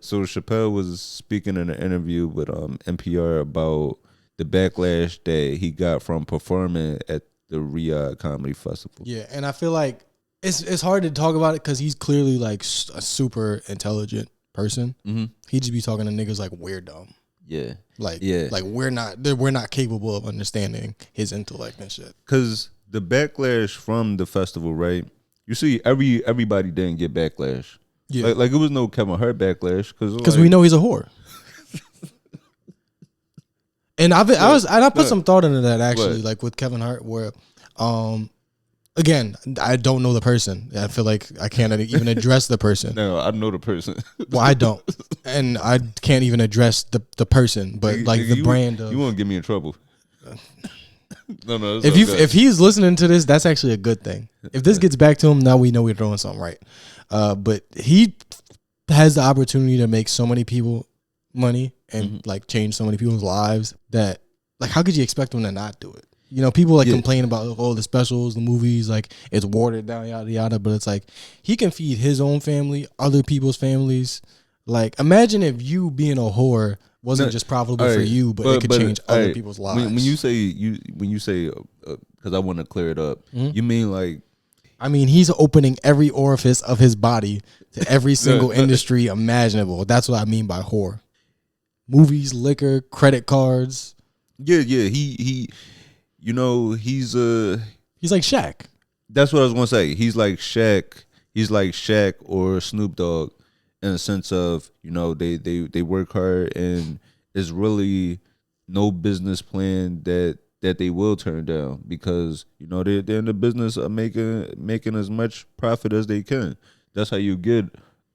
So Chappelle was speaking in an interview with NPR about the backlash that he got from performing at the Riyadh Comedy Festival. Yeah, and I feel like it's hard to talk about it because he's clearly like a super intelligent person. Mm-hmm. He just be talking to niggas like we're dumb. Yeah, like we're not capable of understanding his intellect and shit. Because the backlash from the festival, right? You see, everybody didn't get backlash. Yeah, like it was no Kevin Hart backlash because we know he's a whore. And I put some thought into that actually, like with Kevin Hart, where Again, I don't know the person. I feel like I can't even address the person. No, I know the person. Well, I don't, and I can't even address the person. But like the brand of you won't get me in trouble. No. if he's listening to this, that's actually a good thing. If this gets back to him, now we know we're doing something right. But he has the opportunity to make so many people money and like change so many people's lives that like how could you expect him to not do it? You know, people like complain about the specials, the movies, like it's watered down, yada yada. But it's like he can feed his own family, other people's families. Like imagine if you being a whore wasn't just profitable for you, but it could change other people's lives. When you say because I want to clear it up, you mean like? I mean, he's opening every orifice of his body to every single industry imaginable. That's what I mean by whore. Movies, liquor, credit cards. Yeah. He you know, he's like Shaq. That's what I was gonna say. He's like Shaq. He's like Shaq or Snoop Dogg in a sense of, you know, they work hard and it's really no business plan that they will turn down because, you know, they're in the business of making as much profit as they can. That's how you get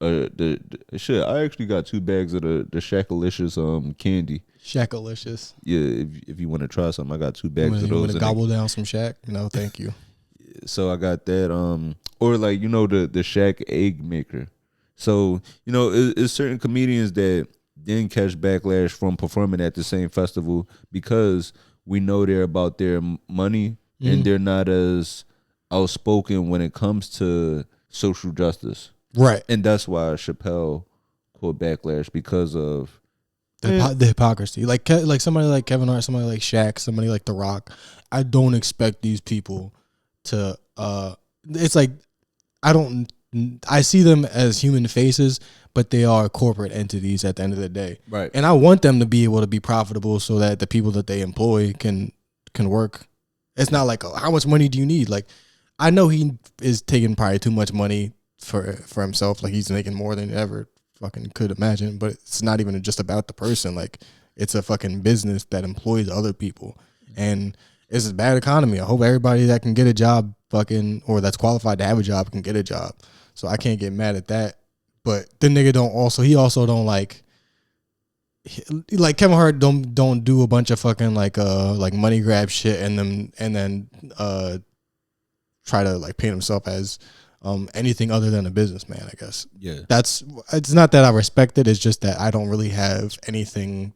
the shit. I actually got 2 bags of the Shaqalicious candy. Shaqalicious. Yeah, if you want to try something, I got 2 bags of those. You want to gobble down some Shaq? No, thank you. So I got that. Or like, you know, the Shaq egg maker. So, you know, it's certain comedians that didn't catch backlash from performing at the same festival because we know they're about their money and they're not as outspoken when it comes to social justice. Right. And that's why Chappelle caught backlash because of the hypocrisy. Like somebody like Kevin Hart, somebody like Shaq, somebody like The Rock. I don't expect these people to it's like I see them as human faces, but they are corporate entities at the end of the day. Right. And I want them to be able to be profitable so that the people that they employ can work. It's not like, oh, how much money do you need? Like, I know he is taking probably too much money for himself. Like, he's making more than ever fucking could imagine, but it's not even just about the person. Like, it's a fucking business that employs other people. And it's a bad economy. I hope everybody that can get a job or that's qualified to have a job can get a job. So I can't get mad at that. But the nigga he also don't like Kevin Hart don't do a bunch of fucking like money grab shit and then try to like paint himself as anything other than a businessman, I guess. Yeah. It's not that I respect it, it's just that I don't really have anything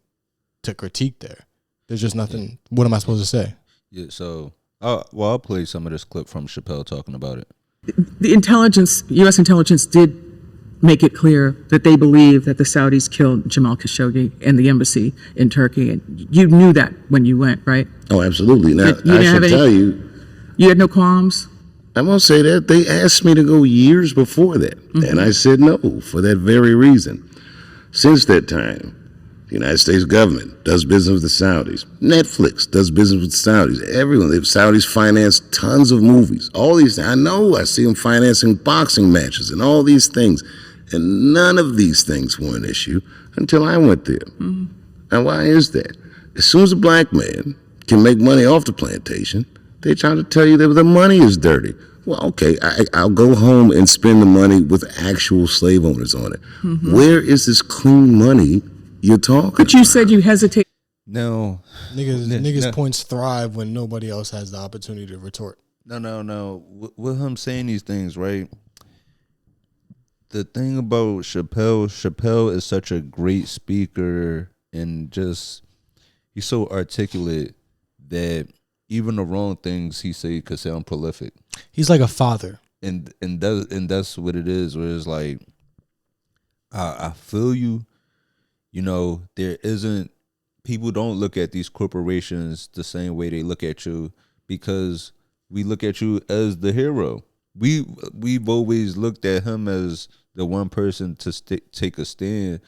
to critique there. There's just nothing. Yeah. What am I supposed to say? Yeah, so I'll play some of this clip from Chappelle talking about it. The U.S. intelligence did make it clear that they believe that the Saudis killed Jamal Khashoggi in the embassy in Turkey. And you knew that when you went, right? Oh, absolutely. Now, I should tell you. You had no qualms? I won't say that. They asked me to go years before that. Mm-hmm. And I said no for that very reason. Since that time, the United States government does business with the Saudis. Netflix does business with the Saudis. Everyone. The Saudis finance tons of movies. All these. I know. I see them financing boxing matches and all these things. And none of these things were an issue until I went there. Mm-hmm. And why is that? As soon as a black man can make money off the plantation, they try to tell you that the money is dirty. Well, okay, I'll go home and spend the money with actual slave owners on it. Mm-hmm. Where is this clean money you're talking But you about? Said you hesitate. No. Niggas points thrive when nobody else has the opportunity to retort. No. With him saying these things, right? The thing about Chappelle is such a great speaker and just he's so articulate that even the wrong things he say could sound prolific. He's like a father. And that's what it is, where it's like I feel you. You know, people don't look at these corporations the same way they look at you because we look at you as the hero. We've always looked at him as the one person to take a stand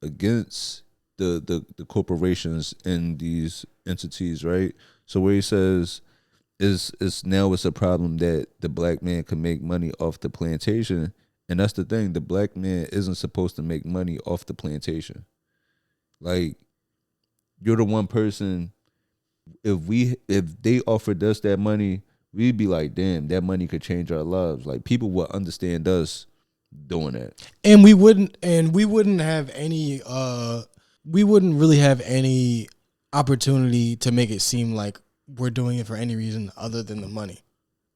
against the corporations and these entities, right? So where he says it's a problem that the black man can make money off the plantation, and that's the thing, the black man isn't supposed to make money off the plantation. Like, you're the one person, if they offered us that money, we'd be like, damn, that money could change our lives. Like people would understand us doing that. And we wouldn't have any we wouldn't really have any opportunity to make it seem like we're doing it for any reason other than the money.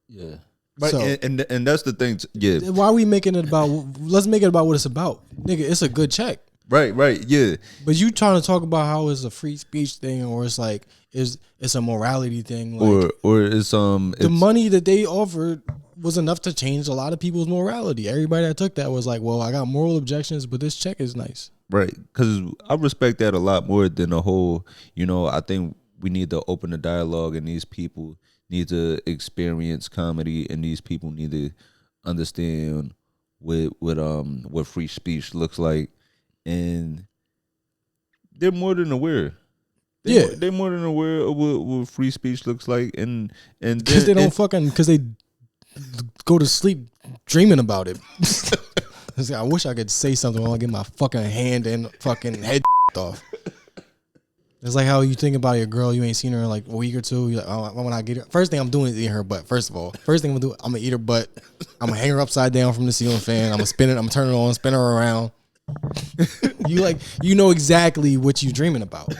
Yeah. But So- and that's the thing. Yeah. Why are we making it about? Let's make it about what it's about, nigga. It's a good check. Right. Yeah. But you trying to talk about how it's a free speech thing, or it's like it's a morality thing, like Or it's the money that they offered was enough to change a lot of people's morality. Everybody that took that was like, well, I got moral objections, but this check is nice. Right. Because I respect that a lot more than the whole, I think we need to open the dialogue, and these people need to experience comedy, and these people need to understand what free speech looks like. And they're more than aware. They're more than aware of what free speech looks like, and Because they don't because they go to sleep dreaming about it. It's like, I wish I could say something while I get my fucking hand and fucking head off. It's like how you think about your girl, you ain't seen her in like a week or two. You're like, oh, when I get her, first thing I'm doing is eating her butt. First of all, first thing I'm gonna do, I'm gonna eat her butt. I'm gonna hang her upside down from the ceiling fan. I'm gonna spin it. I'm gonna turn it on, spin her around. You know exactly what you dreaming about.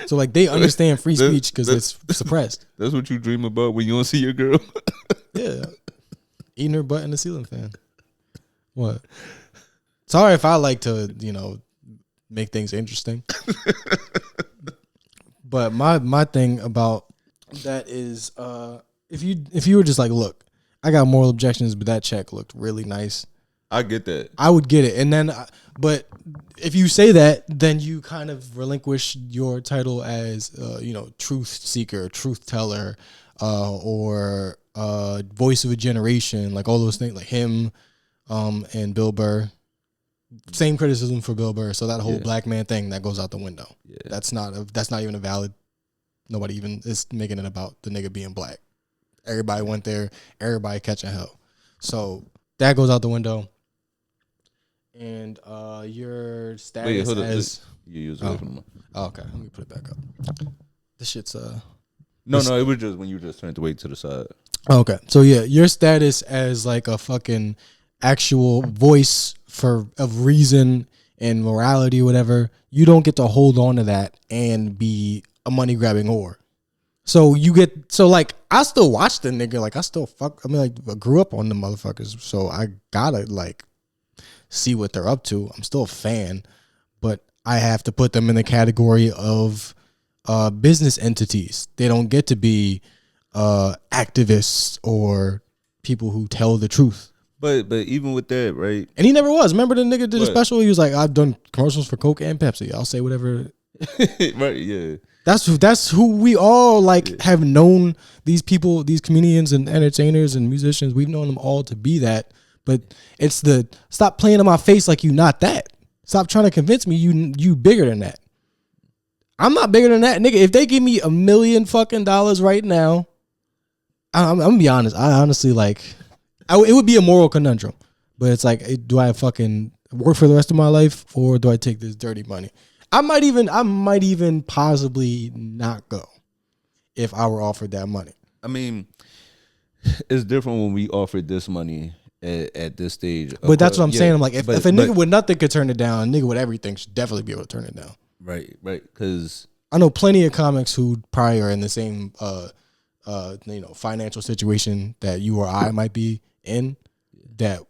So like they understand free speech because it's suppressed. That's what you dream about when you don't see your girl. Yeah, eating her butt in the ceiling fan. What? Sorry if I like to, make things interesting. But my thing about that is, if you were just like, look, I got moral objections, but that check looked really nice. I get that. I would get it, and then, but if you say that, then you kind of relinquish your title as, truth seeker, truth teller, or voice of a generation, like all those things, like him, and Bill Burr. Same criticism for Bill Burr. So that whole black man thing that goes out the window. Yeah. That's not even a valid. Nobody even is making it about the nigga being black. Everybody went there. Everybody catching hell. So that goes out the window. And your status Wait, hold as you use it from the okay, let me put it back up. This shit's No, it was just when you just turned to wait to the side. Okay. So yeah, your status as like a fucking actual voice of reason and morality, whatever, you don't get to hold on to that and be a money grabbing whore. So like I still watch the nigga, like I grew up on the motherfuckers, so I gotta like see what they're up to. I'm still a fan, but I have to put them in the category of business entities. They don't get to be activists or people who tell the truth. But even with that, right? And he never was. Remember the nigga did a special? He was like, I've done commercials for Coke and Pepsi. I'll say whatever. Right, yeah. That's who we all have known these people, these comedians and entertainers and musicians. We've known them all to be that. But it's stop playing in my face like you not that. Stop trying to convince me you bigger than that. I'm not bigger than that, nigga. If they give me $1 million fucking right now, I'm gonna be honest. I honestly it would be a moral conundrum. But it's like, do I fucking work for the rest of my life or do I take this dirty money? I might even possibly not go if I were offered that money. I mean, it's different when we offered this money at this stage. But that's what I'm saying. I'm like, if a nigga with nothing could turn it down, a nigga with everything should definitely be able to turn it down. Right. Because I know plenty of comics who probably are in the same financial situation that you or I might be in. That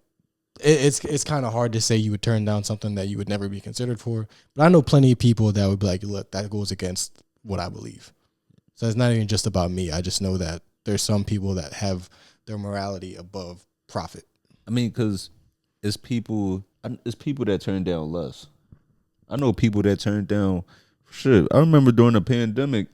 it's kind of hard to say you would turn down something that you would never be considered for. But I know plenty of people that would be like, look, that goes against what I believe. So it's not even just about me. I just know that there's some people that have their morality above profit. I mean, because it's people that turn down less. I know people that turned down shit. I remember during the pandemic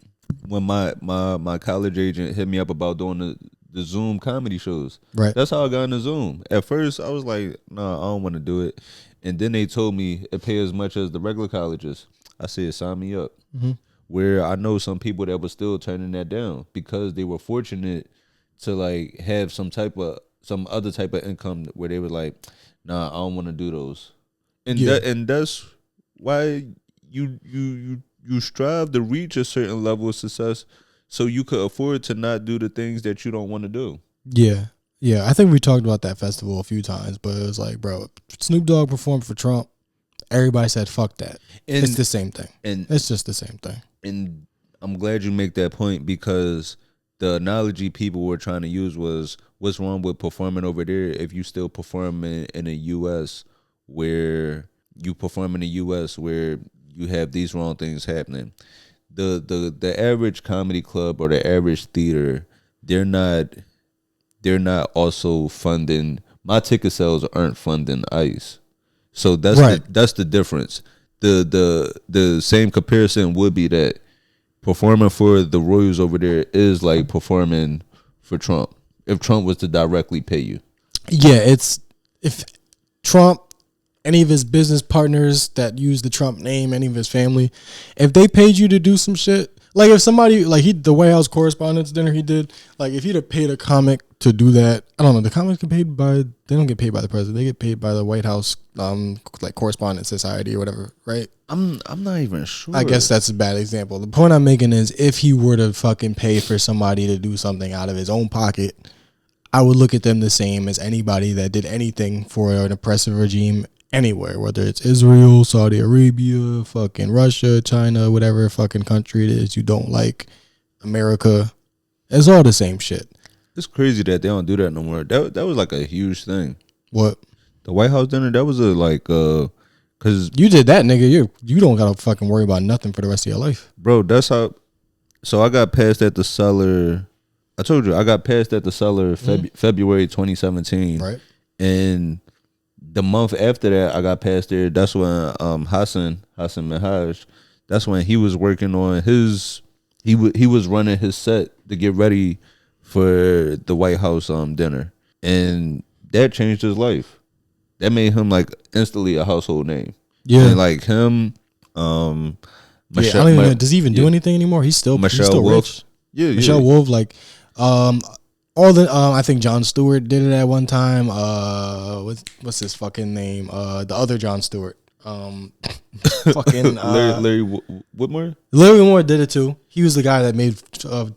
when my college agent hit me up about doing the Zoom comedy shows. Right. That's how I got into Zoom. At first, I was like, nah, I don't want to do it. And then they told me it pay as much as the regular colleges. I said, sign me up. Mm-hmm. Where I know some people that were still turning that down because they were fortunate to like have some other type of income where they were like, nah, I don't want to do those. And that's why you strive to reach a certain level of success. so you could afford to not do the things that you don't want to do. Yeah. I think we talked about that festival a few times, but it was like, bro, Snoop Dogg performed for Trump. Everybody said, fuck that. And it's the same thing. And it's just the same thing. And I'm glad you make that point, because the analogy people were trying to use was, what's wrong with performing over there if you still perform in the U.S. where you perform in the U.S. where you have these wrong things happening. The average comedy club or the average theater, they're not also funding. My ticket sales aren't funding ICE, so that's right. That's the difference. The same comparison would be that performing for the Royals over there is like performing for Trump. If Trump was to directly pay you, yeah, it's if Trump, any of his business partners that use the Trump name, any of his family, if they paid you to do some shit, like if somebody like the White House Correspondents' Dinner he did, like if he'd have paid a comic to do that, I don't know, the comics get paid by, they don't get paid by the president, they get paid by the White House like Correspondent Society or whatever, right? I'm not even sure. I guess that's a bad example. The point I'm making is, if he were to fucking pay for somebody to do something out of his own pocket, I would look at them the same as anybody that did anything for an oppressive regime anywhere, whether it's Israel, Saudi Arabia, fucking Russia, China, whatever fucking country it is you don't like, America. It's all the same shit. It's crazy that they don't do that no more. That was like a huge thing. What? The White House dinner, that was because you did that, nigga. You don't gotta fucking worry about nothing for the rest of your life, bro. That's how. So I got passed at the cellar. I told you I got passed at the cellar February 2017, right? And the month after that, I got passed there. That's when Hassan Minhaj. That's when he was working on his. He was running his set to get ready for the White House dinner, and that changed his life. That made him like instantly a household name. Yeah, and like him. Michelle, I don't even know. Does he even do anything anymore? He's still Wolf. Rich. Yeah, Michelle Wolf. Like, all the I think Jon Stewart did it at one time. What's his fucking name? The other Jon Stewart. Fucking Larry Whitmore. Larry Whitmore did it too. He was the guy that made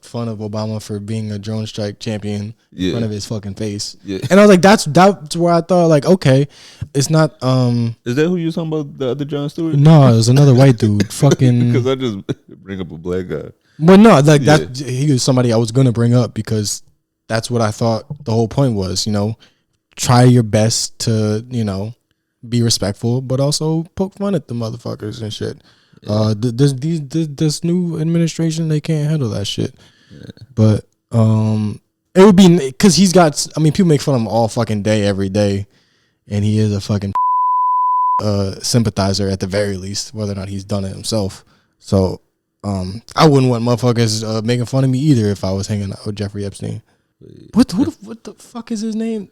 fun of Obama for being a drone strike champion in front of his fucking face. Yeah. And I was like, that's where I thought, like, okay, it's not. Is that who you talking about? The other Jon Stewart? No, it was another white dude. Fucking. Because I just bring up a black guy. But no, like that. He was somebody I was gonna bring up because that's what I thought the whole point was. You know, try your best to be respectful, but also poke fun at the motherfuckers and shit. Yeah. This new administration, they can't handle that shit. Yeah. But it would be because he's got. I mean, people make fun of him all fucking day, every day, and he is a fucking sympathizer at the very least, whether or not he's done it himself. So I wouldn't want motherfuckers making fun of me either if I was hanging out with Jeffrey Epstein. What the fuck is his name?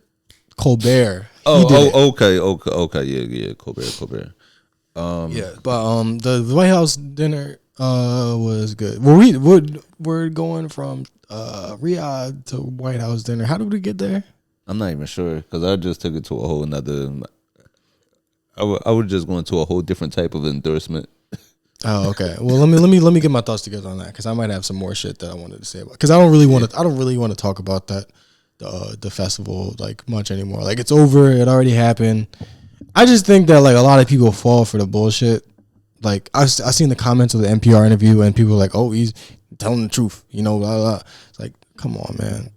Colbert. Okay, yeah, Colbert. Yeah, but the White House dinner was good. We're going from Riyadh to White House dinner. How did we get there? I'm not even sure because I just took it to a whole nother. I was just going to a whole different type of endorsement. Oh, okay. Well, let me get my thoughts together on that because I might have some more shit that I wanted to say about. Because I don't really want to talk about that. The festival like much anymore. Like it's over. It already happened. I just think that like a lot of people fall for the bullshit. Like I seen the comments of the NPR interview and people are like, oh, he's telling the truth. Blah, blah, blah. It's like, come on, man.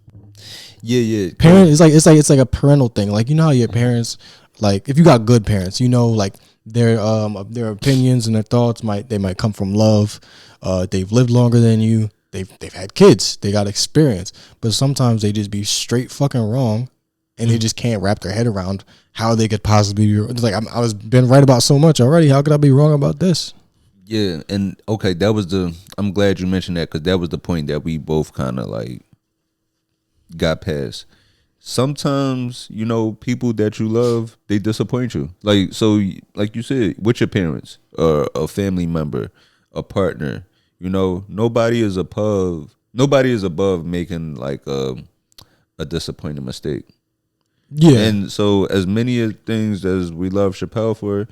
Yeah. Parent, it's like a parental thing. Like how your parents, like if you got good parents, like their opinions and their thoughts might come from love. They've lived longer than you. They've had kids. They got experience. But sometimes they just be straight fucking wrong, and they just can't wrap their head around how they could possibly be. It's like I was been right about so much already. How could I be wrong about this? Yeah, and okay, that was I'm glad you mentioned that because that was the point that we both kind of like got past. Sometimes people that you love, they disappoint you. Like like you said, with your parents, or a family member, a partner. Nobody is above making like a disappointing mistake. Yeah. And so as many things as we love Chappelle for,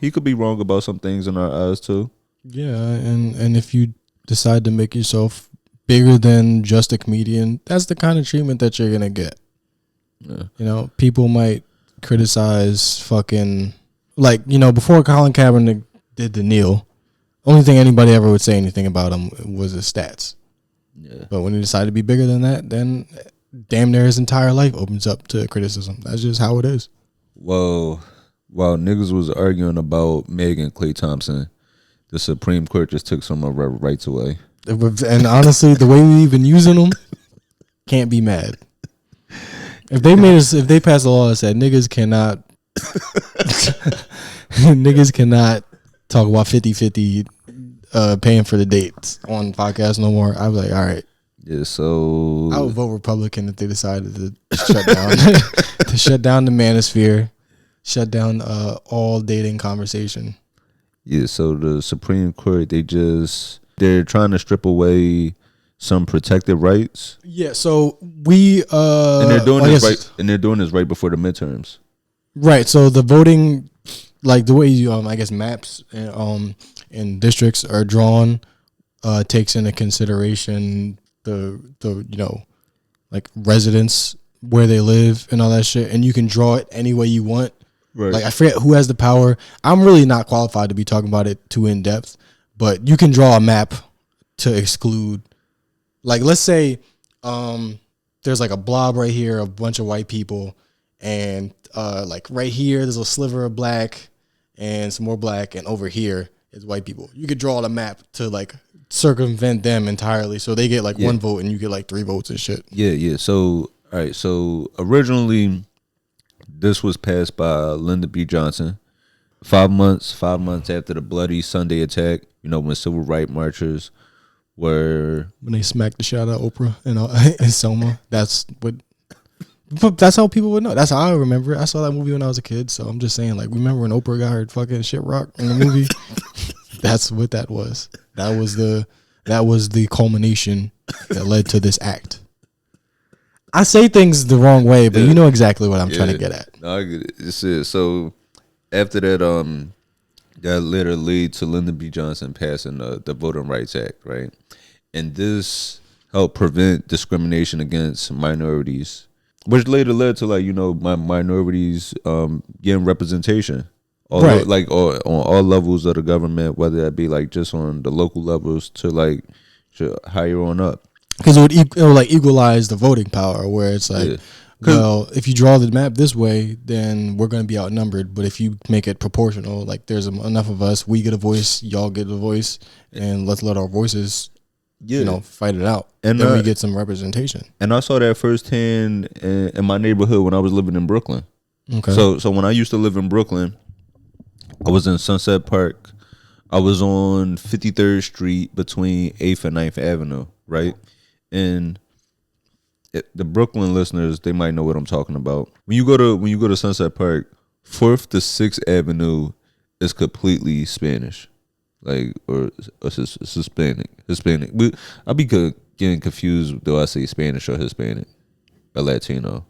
he could be wrong about some things in our eyes too. Yeah, and if you decide to make yourself bigger than just a comedian, that's the kind of treatment that you're gonna get. Yeah. You know, people might criticize fucking, like, you know, before Colin Kaepernick did the kneel, only thing anybody ever would say anything about him was his stats. Yeah. But when he decided to be bigger than that, then damn near his entire life opens up to criticism. That's just how it is. Well, while niggas was arguing about Meg and Klay Thompson, the Supreme Court just took some of our rights away. And honestly, the way we've been using them, can't be mad. If they passed a law that said niggas cannot talk about 50-50 paying for the dates on podcasts no more, I was like, all right. Yeah, so I would vote Republican if they decided to shut down to shut down the manosphere, shut down all dating conversation. Yeah, so the Supreme Court, they're trying to strip away some protected rights. Yeah, so we and they're doing this right before the midterms. Right. So the voting, like the way you I guess maps in districts are drawn, takes into consideration the you know, like residents, where they live and all that shit, and you can draw it any way you want. Right. Like I forget who has the power. I'm really not qualified to be talking about it too in depth, but you can draw a map to exclude. Like, let's say there's like a blob right here, a bunch of white people, and like right here there's a sliver of black and some more black, and over here is white people. You could draw the map to like circumvent them entirely, so they get like one vote and you get like 3 votes and shit. Yeah. So all right. So originally, this was passed by Lyndon B. Johnson. 5 months after the bloody Sunday attack. You know, when civil rights marchers were when they smacked the shit out of Oprah and Selma. That's how people would know. That's how I remember it. I saw that movie when I was a kid, so I'm just saying, like, remember when Oprah got her fucking shit rocked in the movie? That's what that was. That was the culmination that led to this act. I say things the wrong way, but you know exactly what I'm trying to get at. No, I get it. It's it. So after that, that later led to Lyndon B. Johnson passing the Voting Rights Act, right? And this helped prevent discrimination against minorities, which later led to, like, you know, minorities getting representation, right? Like on all levels of the government, whether that be like just on the local levels to like higher on up. Because it would like equalize the voting power, where it's like, well, if you draw the map this way, then we're going to be outnumbered. But if you make it proportional, like there's enough of us, we get a voice, y'all get a voice, and let's let our voices, you know, fight it out, and then we get some representation. And I saw that firsthand in my neighborhood when I was living in Brooklyn. Okay. So when I used to live in Brooklyn, I was in Sunset Park. I was on 53rd Street between 8th and 9th Avenue, right? And the Brooklyn listeners, they might know what I'm talking about. When you go to Sunset Park, 4th to 6th Avenue is completely Spanish, like, or it's Hispanic. I'll be getting confused though I say Spanish or Hispanic or Latino.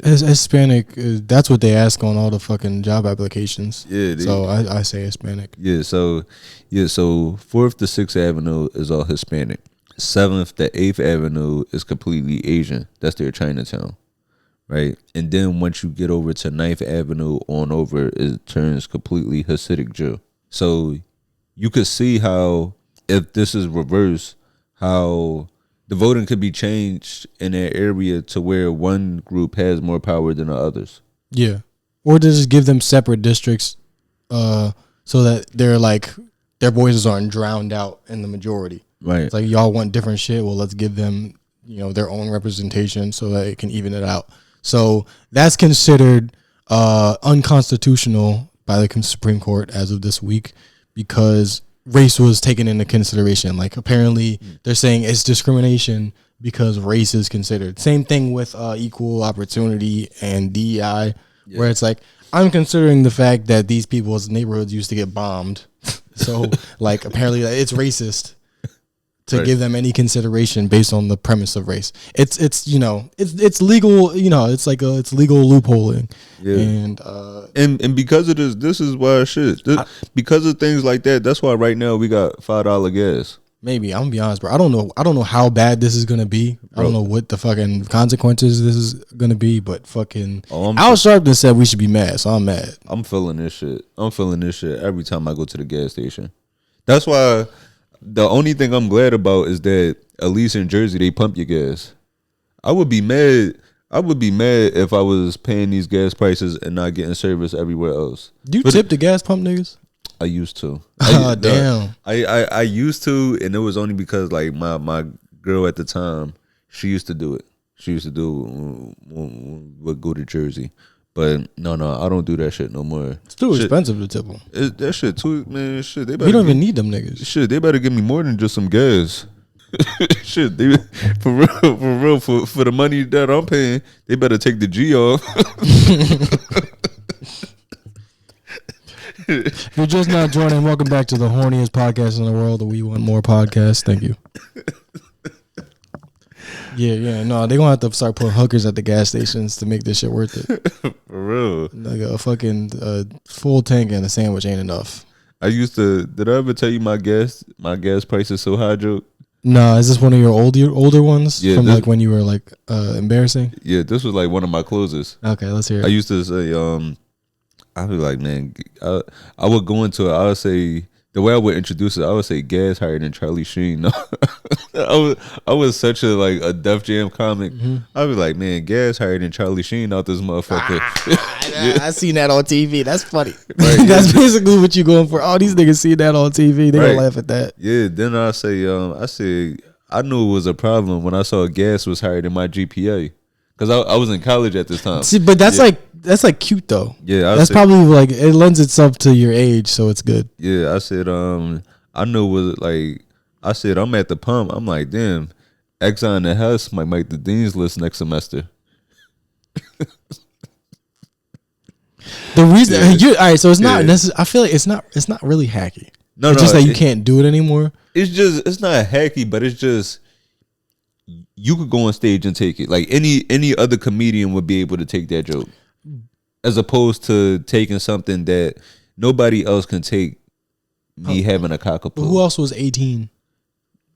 Hispanic, that's what they ask on all the fucking job applications. Yeah. So I say Hispanic. Yeah. So 4th to 6th Avenue is all Hispanic. 7th to 8th Avenue is completely Asian. That's their Chinatown, right? And then once you get over to 9th Avenue on over, it turns completely Hasidic Jew. So you could see how, if this is reversed, how the voting could be changed in that area to where one group has more power than the others. Yeah. Or to just give them separate districts so that they're like, their voices aren't drowned out in the majority. Right. It's like, y'all want different shit. Well, let's give them, you know, their own representation so that it can even it out. So that's considered unconstitutional by the Supreme Court as of this week, because race was taken into consideration. Like, apparently they're saying it's discrimination because race is considered. Same thing with equal opportunity and DEI, where it's like, I'm considering the fact that these people's neighborhoods used to get bombed. So, like, apparently it's racist to give them any consideration based on the premise of race. It's you know, it's legal, you know, it's like it's legal loopholing. Yeah. And because of this is why shit. Because of things like that, that's why right now we got $5 gas. Maybe. I'm gonna be honest, bro. I don't know how bad this is gonna be. I don't know what the fucking consequences this is gonna be, but fucking Al Sharpton said we should be mad, so I'm mad. I'm feeling this shit. Every time I go to the gas station. That's why the only thing I'm glad about is that at least in Jersey they pump your gas. I would be mad if I was paying these gas prices and not getting service everywhere else. Do you tip the gas pump niggas? I used to. Damn. I used to, and it was only because like my girl at the time, she used to do it. She used to do it when we go to Jersey. But no, I don't do that shit no more. It's too expensive to tip them. That shit too, man. Shit, we don't even need them niggas. Shit, they better give me more than just some gas. Shit, for real, for the money that I'm paying, they better take the G off. If you're just not joining, welcome back to the horniest podcast in the world, the We Want More podcast. Thank you. Yeah, no, they're gonna have to start putting hookers at the gas stations to make this shit worth it. For real. Like a fucking full tank and a sandwich ain't enough. Did I ever tell you my gas price is so high joke? No, is this one of your older ones? Yeah, from like when you were like embarrassing? Yeah, this was like one of my closers. Okay, let's hear it. I used to say, I'd be like, man, I would go into it. I would say, the way I would introduce it, I would say gas higher than Charlie Sheen. I was such a Def Jam comic. Mm-hmm. I'd be like, man, gas higher than Charlie Sheen out this motherfucker. I seen that on TV. That's funny. Right, that's basically what you going for. Oh, these niggas see that on TV. They gonna laugh at that. Yeah. Then I say, I knew it was a problem when I saw gas was higher than my GPA. Because I was in college at this time. See, but that's like cute though. Yeah, that's probably like it lends itself to your age, so it's good. Yeah, I said I knew it was like I said I'm at the pump. I'm like, damn, Exxon and Hess might make the dean's list next semester. The reason all right, so it's not necessarily. I feel like it's not really hacky. No, it's just that you can't do it anymore. It's not hacky, but it's just. You could go on stage and take it. Like any other comedian would be able to take that joke. As opposed to taking something that nobody else can take, me having a cockapoo. Who else was 18?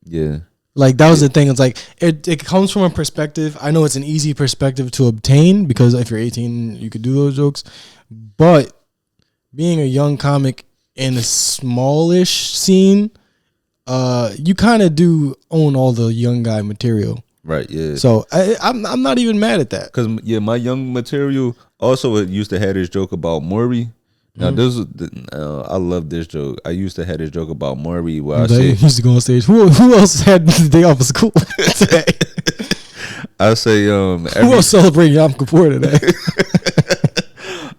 Yeah. Like that was the thing. It's like it comes from a perspective. I know it's an easy perspective to obtain because if you're 18, you could do those jokes. But being a young comic in a smallish scene, you kind of do own all the young guy material. Right, yeah. So I'm not even mad at that. Because, my young material also used to have this joke about Maury. Now, I love this joke. I used to have this joke about Maury where they used to go on stage. Who else had the day off of school today? I say, who else celebrating Yom Kippur today?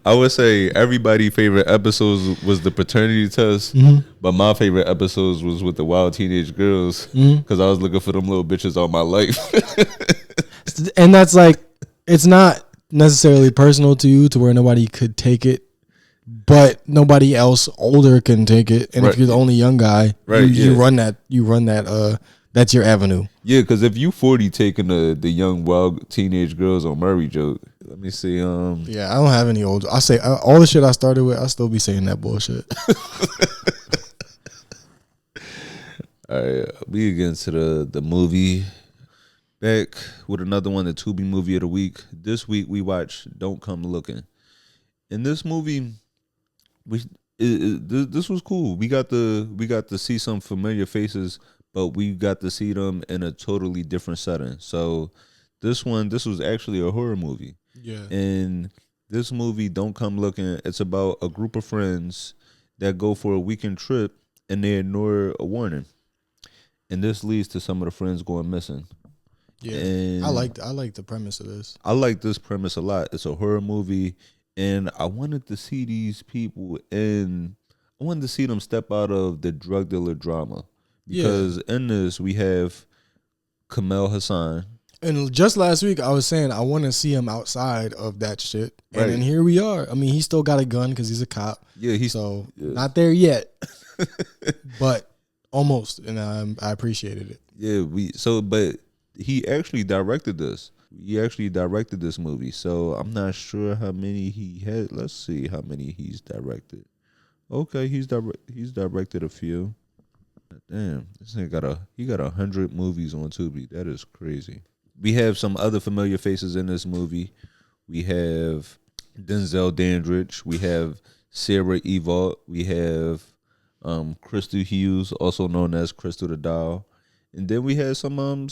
I would say everybody's favorite episodes was the paternity test, but my favorite episodes was with the wild teenage girls because I was looking for them little bitches all my life. And that's like, it's not necessarily personal to you to where nobody could take it, but nobody else older can take it. And if you're the only young guy, you run that. That's your avenue. Yeah, because if you 40 taking the young wild teenage girls on Murray joke, let me see. Yeah, I don't have any old. I say all the shit I started with. I still be saying that bullshit. All right, we get into the movie. Back with another one, the Tubi movie of the week. This week we watched Don't Come Looking. In this movie, this was cool. We got to see some familiar faces, but we got to see them in a totally different setting. So this was actually a horror movie. Yeah. And this movie, Don't Come Looking, it's about a group of friends that go for a weekend trip and they ignore a warning. And this leads to some of the friends going missing. Yeah. And I like the premise of this. I like this premise a lot. It's a horror movie, and I wanted to see these people and I wanted to see them step out of the drug dealer drama. Because in this we have Kamel Hassan. And just last week, I was saying I want to see him outside of that shit, and then here we are. I mean, he still got a gun because he's a cop. Yeah, not there yet, but almost, and I appreciated it. Yeah, but he actually directed this. He actually directed this movie, so I'm not sure how many he had. Let's see how many he's directed. Okay, he's directed a few. Damn, this nigga got 100 movies on Tubi. That is crazy. We have some other familiar faces in this movie. We have Denzel Dandridge. We have Sarah Evalt. We have Crystal Hughes, also known as Crystal the Doll. And then we had some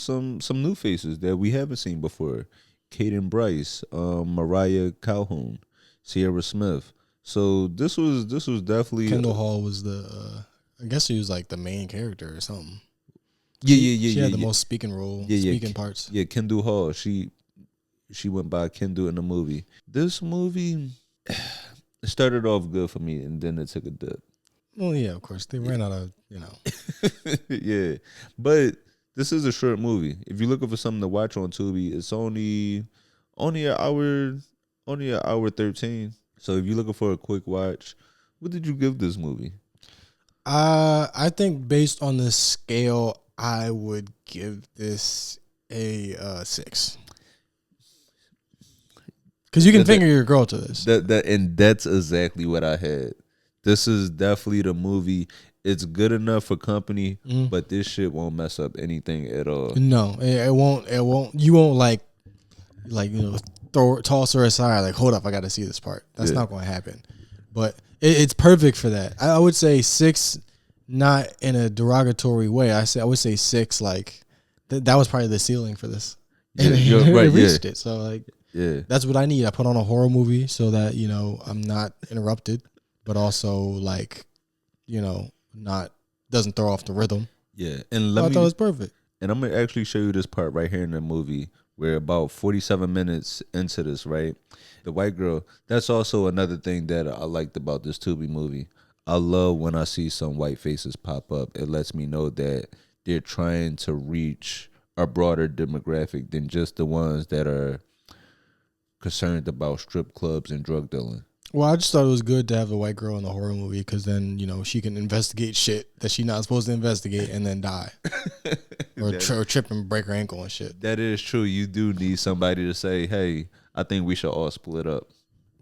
new faces that we haven't seen before. Kaden Bryce, Mariah Calhoun, Sierra Smith. So this was definitely Kendall Hall was the I guess she was like the main character or something. Yeah. She had the most speaking role, speaking parts. Yeah, Kendall Hall. She went by Kendall in the movie. This movie started off good for me, and then it took a dip. Well, yeah, of course they ran out of Yeah, but this is a short movie. If you're looking for something to watch on Tubi, it's only an hour 13. So if you're looking for a quick watch, what did you give this movie? I think based on the scale, I would give this a 6. Because you can finger your girl to this. And that's exactly what I had. This is definitely the movie. It's good enough for company, but this shit won't mess up anything at all. No, it won't. It won't. You won't like toss her aside. Like, hold up, I got to see this part. That's not going to happen. But it's perfect for that. I would say 6, not in a derogatory way. I would say 6. Like that was probably the ceiling for this. Yeah, and right, it reached it. So like, that's what I need. I put on a horror movie so that I'm not interrupted, but also like, doesn't throw off the rhythm. Yeah, and I thought it was perfect. And I'm gonna actually show you this part right here in the movie. We're about 47 minutes into this, right? The white girl. That's also another thing that I liked about this Tubi movie. I love when I see some white faces pop up. It lets me know that they're trying to reach a broader demographic than just the ones that are concerned about strip clubs and drug dealing. Well, I just thought it was good to have a white girl in a horror movie because then, she can investigate shit that she's not supposed to investigate and then die. or trip and break her ankle and shit. That is true. You do need somebody to say, hey, I think we should all split up.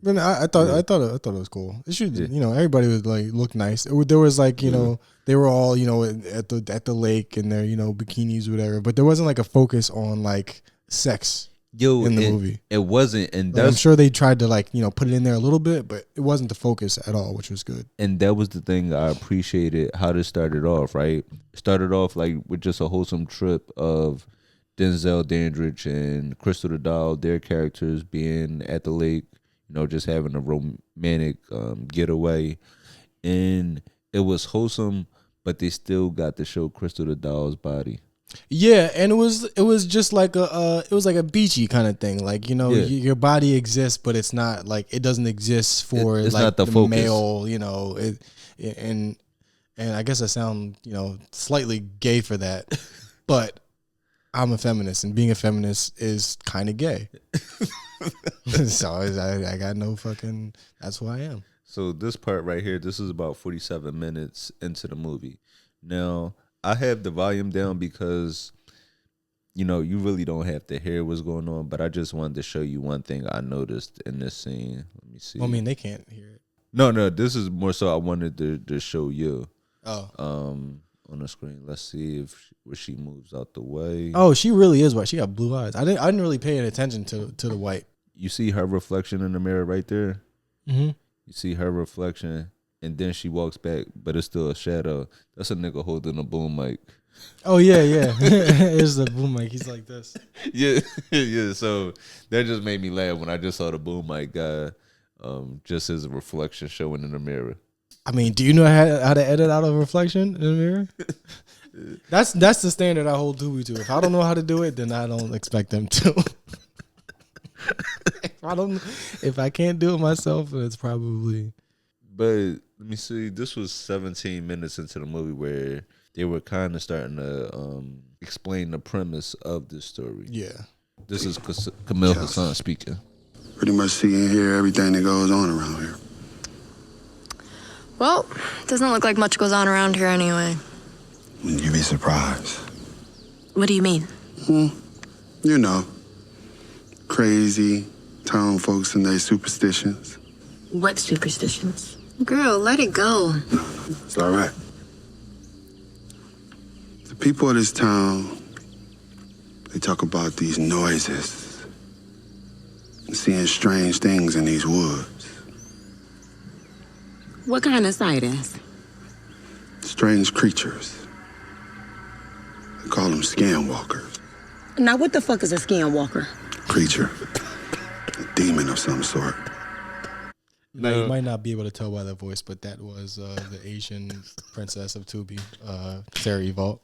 But I thought it was cool. It should, everybody would like look nice. There was like, they were all, at the lake in their, bikinis or whatever. But there wasn't like a focus on like sex. In the movie, it wasn't, and I'm sure they tried to like put it in there a little bit, but it wasn't the focus at all, which was good. And that was the thing I appreciated how this started off. Right, started off like with just a wholesome trip of Denzel Dandridge and Crystal the Doll, their characters being at the lake, just having a romantic getaway, and it was wholesome, but they still got to show Crystal the Doll's body. Yeah, and it was just like a beachy kind of thing. Like, your body exists, but it's not like it doesn't exist for it's like not the focus. Male, and I guess I sound, slightly gay for that. But I'm a feminist, and being a feminist is kind of gay. So I got no fucking, that's who I am. So this part right here, this is about 47 minutes into the movie. Now, I have the volume down because, you really don't have to hear what's going on, but I just wanted to show you one thing I noticed in this scene. Let me see. I mean, they can't hear it. No, this is more so I wanted to show you. Oh. On the screen. Let's see where she moves out the way. Oh, she really is white. She got blue eyes. I didn't really pay any attention to the white. You see her reflection in the mirror right there? Mm-hmm. You see her reflection. And then she walks back, but it's still a shadow. That's a nigga holding a boom mic. Oh, yeah. It's the boom mic. He's like this. Yeah. So that just made me laugh when I just saw the boom mic guy, just his reflection showing in the mirror. I mean, do you know how to edit out a reflection in the mirror? That's the standard I hold Tubi to. If I don't know how to do it, then I don't expect them to. If I can't do it myself, it's probably. But let me see. This was 17 minutes into the movie where they were kind of starting to explain the premise of this story. Yeah. This is Camille Hassan speaking. Pretty much see and hear everything that goes on around here. Well, doesn't look like much goes on around here anyway. You'd be surprised. What do you mean? Crazy town folks and their superstitions. What superstitions? Girl, let it go. It's all right. people of this town, they talk about these noises and seeing strange things in these woods. What kind of sightings? Strange creatures. They call them skinwalkers. Now, what the fuck is a skinwalker? Creature. A demon of some sort. Now, you might not be able to tell by that voice, but that was the Asian princess of Tubi, Sarah Evolve.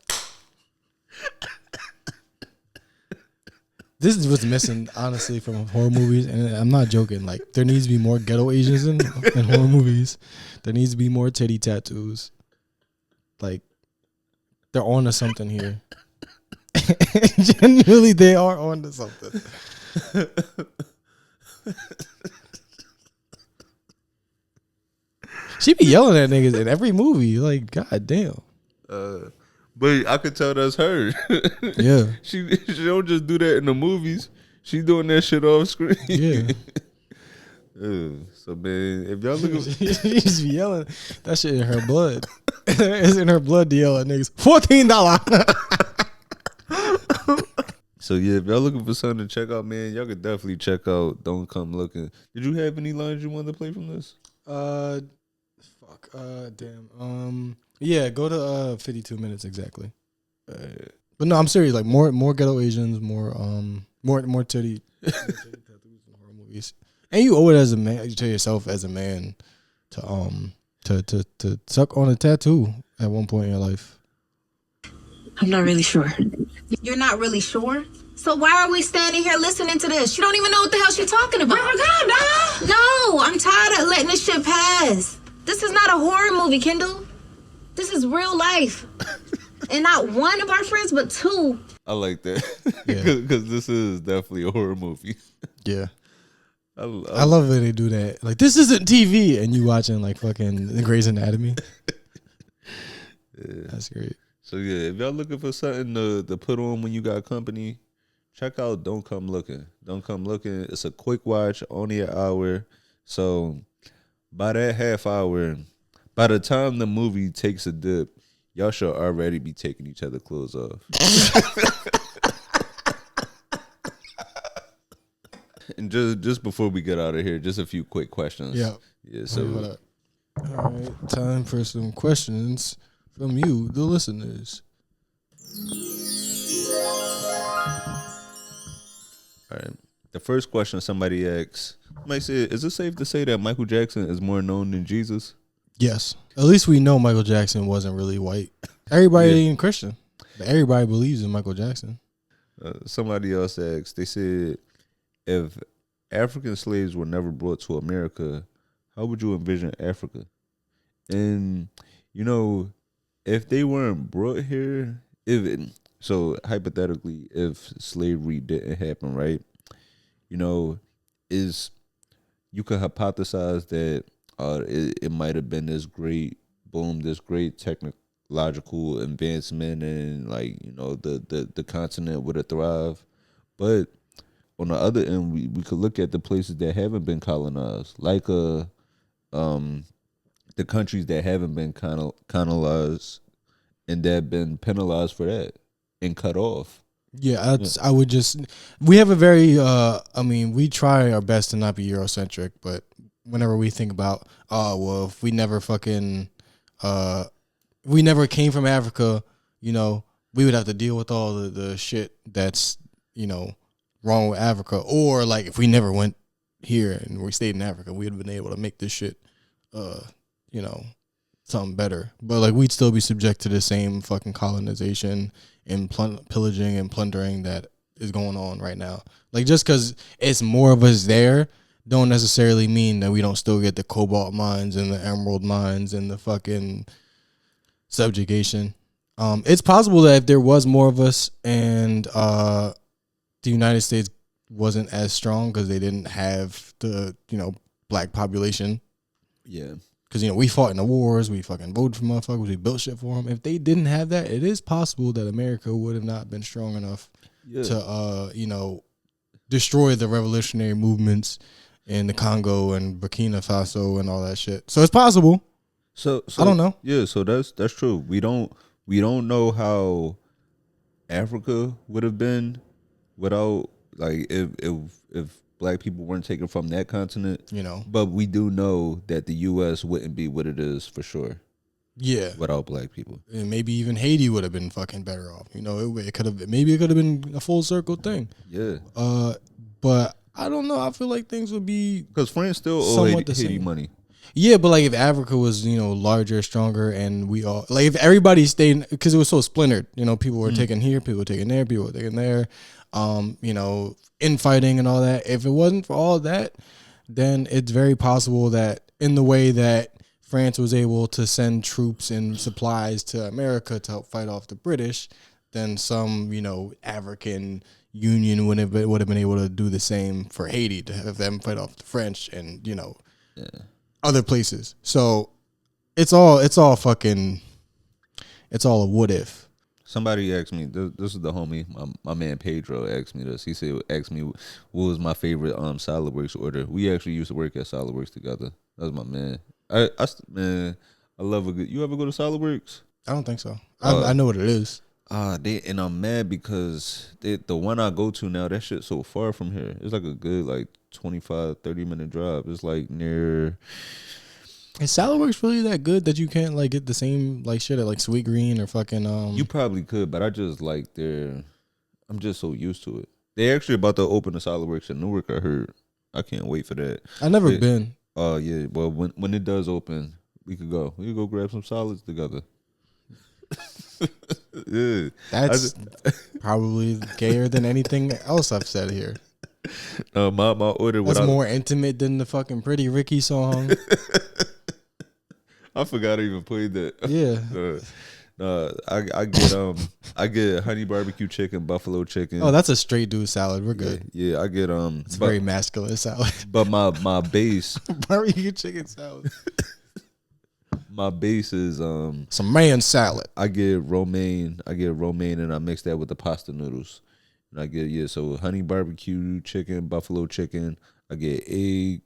This is what's missing, honestly, from horror movies, and I'm not joking. Like, there needs to be more ghetto Asians in horror movies. There needs to be more titty tattoos. Like, they're on to something here. Genuinely, they are on to something. She be yelling at niggas in every movie. Like, god damn. But I could tell that's her. Yeah. She don't just do that in the movies. She doing that shit off screen. Yeah. So man, if y'all looking, she just be yelling. That shit in her blood. It's in her blood to yell at niggas. $14. So yeah, if y'all looking for something to check out, man, y'all could definitely check out Don't Come Looking. Did you have any lines you wanted to play from this? Damn. Yeah, go to 52 minutes exactly. But no, I'm serious. Like more ghetto Asians, more titty tattoos in horror movies. And you owe it as a man to yourself as a man to suck on a tattoo at one point in your life. I'm not really sure. You're not really sure? So why are we standing here listening to this? You don't even know what the hell she's talking about. No, I'm tired of letting this shit pass. This is not a horror movie, Kendall. This is real life. And not one of our friends, but two. I like that. Because this is definitely a horror movie. Yeah. I love when they do that. Like, this isn't TV, and you watching like fucking Grey's Anatomy. Yeah. That's great. So yeah, if y'all looking for something to put on when you got company, check out Don't Come Looking. Don't Come Looking. It's a quick watch, only an hour. So by that half hour, by the time the movie takes a dip, y'all should already be taking each other's clothes off. And just before we get out of here, just a few quick questions. Yeah. So all right, time for some questions from you, the listeners. All right. The first question somebody asks, might say, is it safe to say that Michael Jackson is more known than Jesus? Yes. At least we know Michael Jackson wasn't really white. Everybody ain't Christian. But everybody believes in Michael Jackson. Somebody else asked, they said, if African slaves were never brought to America, how would you envision Africa? And, you know, if they weren't brought here, so hypothetically, if slavery didn't happen, right? You know, you could hypothesize that it might have been this great boom, this great technological advancement, and like, you know, the continent would have thrived. But on the other end, we could look at the places that haven't been colonized, like the countries that haven't been colonized and that have been penalized for that and cut off. Yeah, I would just, we have a very, we try our best to not be Eurocentric, but whenever we think about, well, if we never we never came from Africa, you know, we would have to deal with all the shit that's, you know, wrong with Africa. Or like if we never went here and we stayed in Africa, we would have been able to make this shit, you know, something better. But like we'd still be subject to the same fucking colonization and pillaging and plundering that is going on right now. Like just because it's more of us there don't necessarily mean that we don't still get the cobalt mines and the emerald mines and the fucking subjugation. It's possible that if there was more of us and the United States wasn't as strong because they didn't have the, you know, black population. Yeah. Because, you know, we fought in the wars. We fucking voted for motherfuckers. We built shit for them. If they didn't have that, it is possible that America would have not been strong enough to, you know, destroy the revolutionary movements in the Congo and Burkina Faso and all that shit. So it's possible. So I don't know. Yeah, so that's true. We don't know how Africa would have been without like if black people weren't taken from that continent. But we do know that the U.S. wouldn't be what it is for sure. Yeah, without black people, and maybe even Haiti would have been fucking better off. It could have maybe it could have been a full circle thing. Yeah. But I don't know. I feel like things would be because France still owe Haiti money. Yeah, but like if Africa was larger, stronger, and we all like if everybody stayed because it was so splintered. People were taking here, people were taking there, people were taking there. Infighting and all that. If it wasn't for all that, then it's very possible that in the way that France was able to send troops and supplies to America to help fight off the British, then some, African union would have been able to do the same for Haiti to have them fight off the French and, other places. So it's all a what if. Somebody asked me, this is the homie, my man Pedro asked me this. He asked me what was my favorite SolidWorks order. We actually used to work at SolidWorks together. That was my man. I love a good. You ever go to SolidWorks? I don't think so. I know what it is. And I'm mad because the one I go to now, that shit's so far from here. It's like a good 25, 30-minute drive. It's like near. Is SolidWorks really that good that you can't get the same shit at Sweet Green or fucking You probably could, but I just I'm just so used to it. They actually about to open the SolidWorks in Newark, I heard. I can't wait for that. I never been. Oh yeah, well when it does open, we could go. We could go grab some solids together. Yeah, that's probably gayer than anything else I've said here. My order. That's more intimate than the fucking Pretty Ricky song. I forgot I even played that. Yeah. I get honey barbecue chicken, buffalo chicken. Oh, that's a straight dude salad. We're good. Yeah, I get It's very masculine salad. But my base barbecue chicken salad. My base is some man salad. I get romaine and I mix that with the pasta noodles. And I get so honey barbecue chicken, buffalo chicken. I get egg,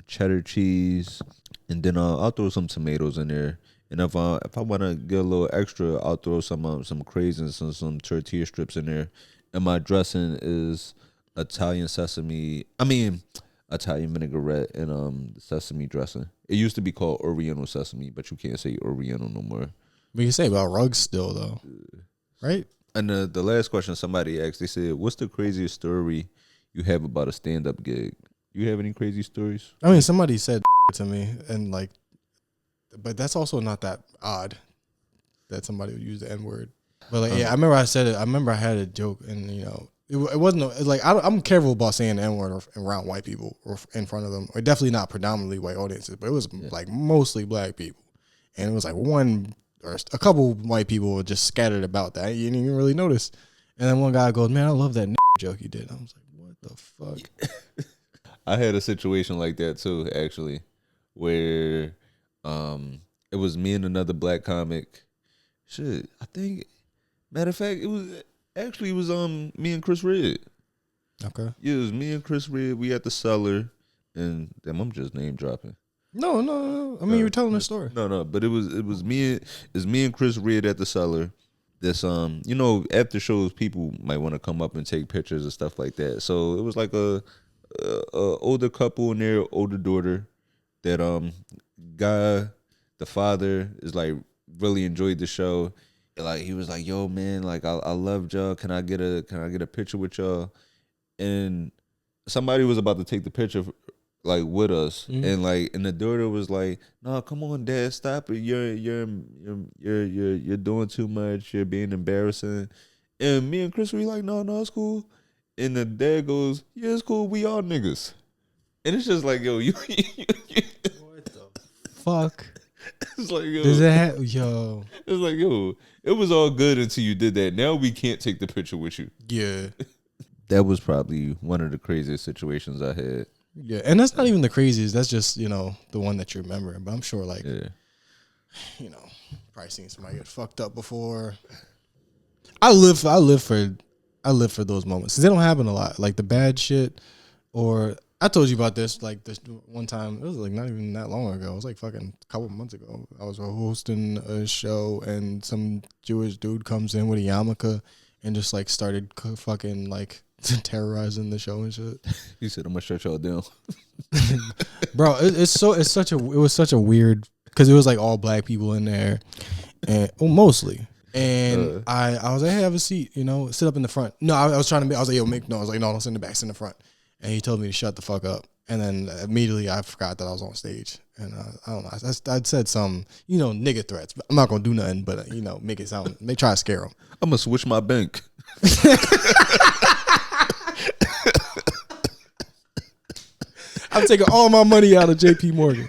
cheddar cheese, and then I'll throw some tomatoes in there. And if I want to get a little extra, I'll throw some craisins and some tortilla strips in there. And my dressing is Italian vinaigrette and sesame dressing. It used to be called Oriental sesame, but you can't say Oriental no more. We can say about rugs still though, right? And the last question somebody asked, they said, "What's the craziest story you have about a stand-up gig?" You have any crazy stories? I mean, somebody said to me, and but that's also not that odd that somebody would use the N-word. But I remember I said it. I remember I had a joke, and it wasn't. It's I'm careful about saying the N-word around white people or in front of them. Or definitely not predominantly white audiences, but it was mostly black people, and it was one or a couple white people were just scattered about that. You didn't even really notice. And then one guy goes, "Man, I love that joke you did." I was like, "What the fuck?" I had a situation like that too, actually, where it was me and another black comic. Shit, I think. Matter of fact, it was me and Chris Red. Okay. Yeah, it was me and Chris Red. We at the Cellar, and damn, I'm just name dropping. No. I mean, you were telling a story. No. But it was me and Chris Red at the Cellar. This after shows, people might want to come up and take pictures and stuff like that. So it was like a older couple and their older daughter. That guy, the father, is really enjoyed the show. He was like, "Yo, man, I loved y'all. Can I get a picture with y'all?" And somebody was about to take the picture with us, and and the daughter was like, "No, come on, Dad, stop it. You're doing too much. You're being embarrassing." And me and Chris were like, "No, it's cool." And the dad goes, "Yeah, it's cool. We all niggas." And it's just like, yo, you what the fuck? It's like, yo. Does it have, yo? It's like, yo, it was all good until you did that. Now we can't take the picture with you. Yeah. That was probably one of the craziest situations I had. Yeah, and that's not even the craziest. That's just, the one that you remember. But I'm sure, probably seen somebody get fucked up before. I live for those moments because they don't happen a lot. Like the bad shit, or I told you about this like this one time. It was like not even that long ago. It was like fucking a couple of months ago. I was hosting a show and some Jewish dude comes in with a yarmulke and just like started fucking like terrorizing the show and shit. He said, "I'm gonna shut y'all down." Bro, it was such a weird because it was like all black people in there, and mostly. And I was like, hey, have a seat, sit up in the front. No, I was like, yo, no, don't sit in the back, sit in the front. And he told me to shut the fuck up. And then immediately I forgot that I was on stage. And I don't know, I said some, nigga threats. I'm not gonna do nothing, but make it sound, try to scare him. I'm gonna switch my bank. I'm taking all my money out of JP Morgan.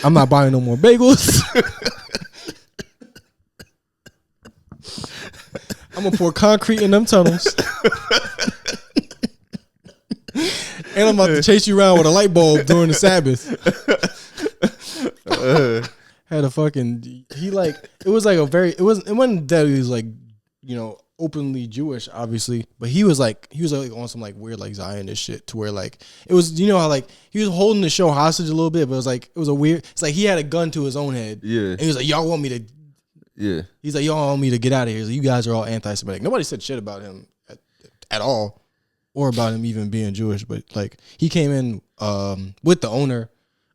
I'm not buying no more bagels. I'm gonna pour concrete in them tunnels. And I'm about to chase you around with a light bulb during the Sabbath. Had a fucking it wasn't that he was like, openly Jewish, obviously, but he was like on some like weird like Zionist shit to where like it was, how like he was holding the show hostage a little bit, but it's like he had a gun to his own head. Yeah. And he was like, y'all want me to He's like, y'all want me to get out of here. He's like, you guys are all anti-Semitic. Nobody said shit about him at all, or about him even being Jewish. But like, he came in with the owner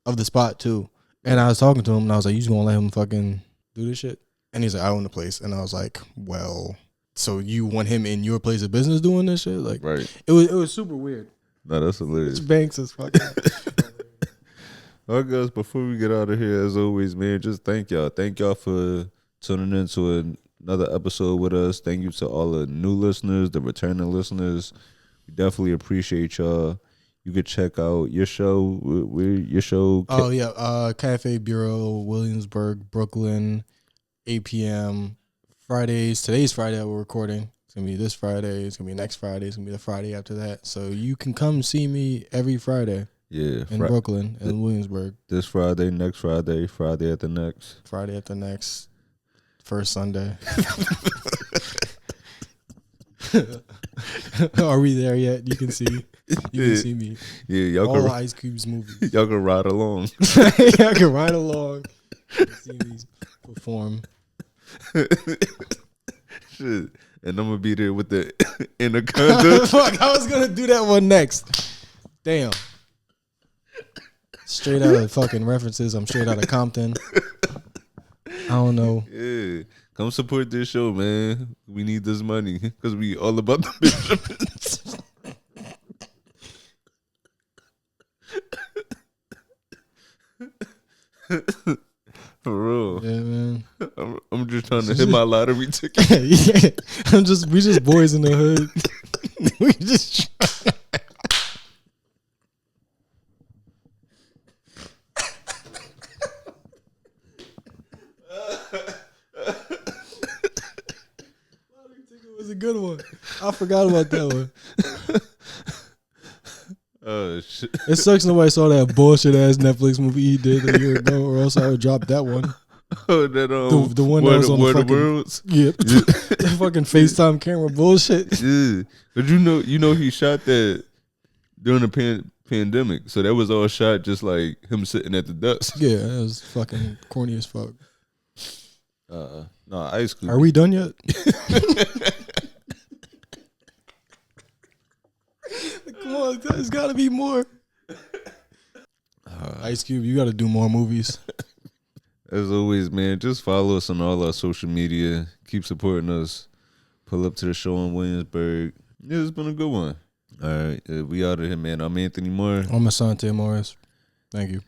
of the spot too, and I was talking to him, and I was like, you just gonna let him fucking do this shit? And he's like, I own the place, and I was like, well, so you want him in your place of business doing this shit? Like, right? It was super weird. No, that's hilarious. Banks is fucking. All right, guys, before we get out of here, as always, man, just thank y'all for tuning in to another episode with us. Thank you to all the new listeners, the returning listeners. We definitely appreciate y'all. You can check out your show. Oh yeah, Cafe Bureau, Williamsburg, Brooklyn, 8 p.m. Fridays. Today's Friday we're recording. It's gonna be this Friday. It's gonna be next Friday. It's gonna be the Friday after that. So you can come see me every Friday. Yeah, in Brooklyn and Williamsburg. This Friday, next Friday, Friday at the next. First Sunday. Are we there yet? You can see. You can see me. Yeah, y'all all Ice Cube's movies. Y'all can ride along. Y'all can ride along. See me perform. Shit. And I'm gonna be there with the anaconda. Fuck, I was gonna do that one next. Damn. Straight out of fucking references. I'm straight out of Compton. I don't know. Yeah. Come support this show, man. We need this money because we all about the Benjamins. For real. Yeah, man. I'm just trying to hit my lottery ticket. Yeah. We just boys in the hood. We just was a good one. I forgot about that one. Oh shit! It sucks nobody saw that bullshit ass Netflix movie he did a year ago, or else I would drop that one. Oh, that the one that was on the fucking worlds. Yep, that fucking FaceTime camera bullshit. Yeah, but you know he shot that during the pandemic, so that was all shot just like him sitting at the desk. Yeah, that was fucking corny as fuck. No, Ice Cube. Are we done yet? Come on, there's got to be more. Ice Cube, you got to do more movies. As always, man, just follow us on all our social media. Keep supporting us. Pull up to the show in Williamsburg. Yeah, it's been a good one. All right, we out of here, man. I'm Anthony Moore. I'm Asante Morris. Thank you.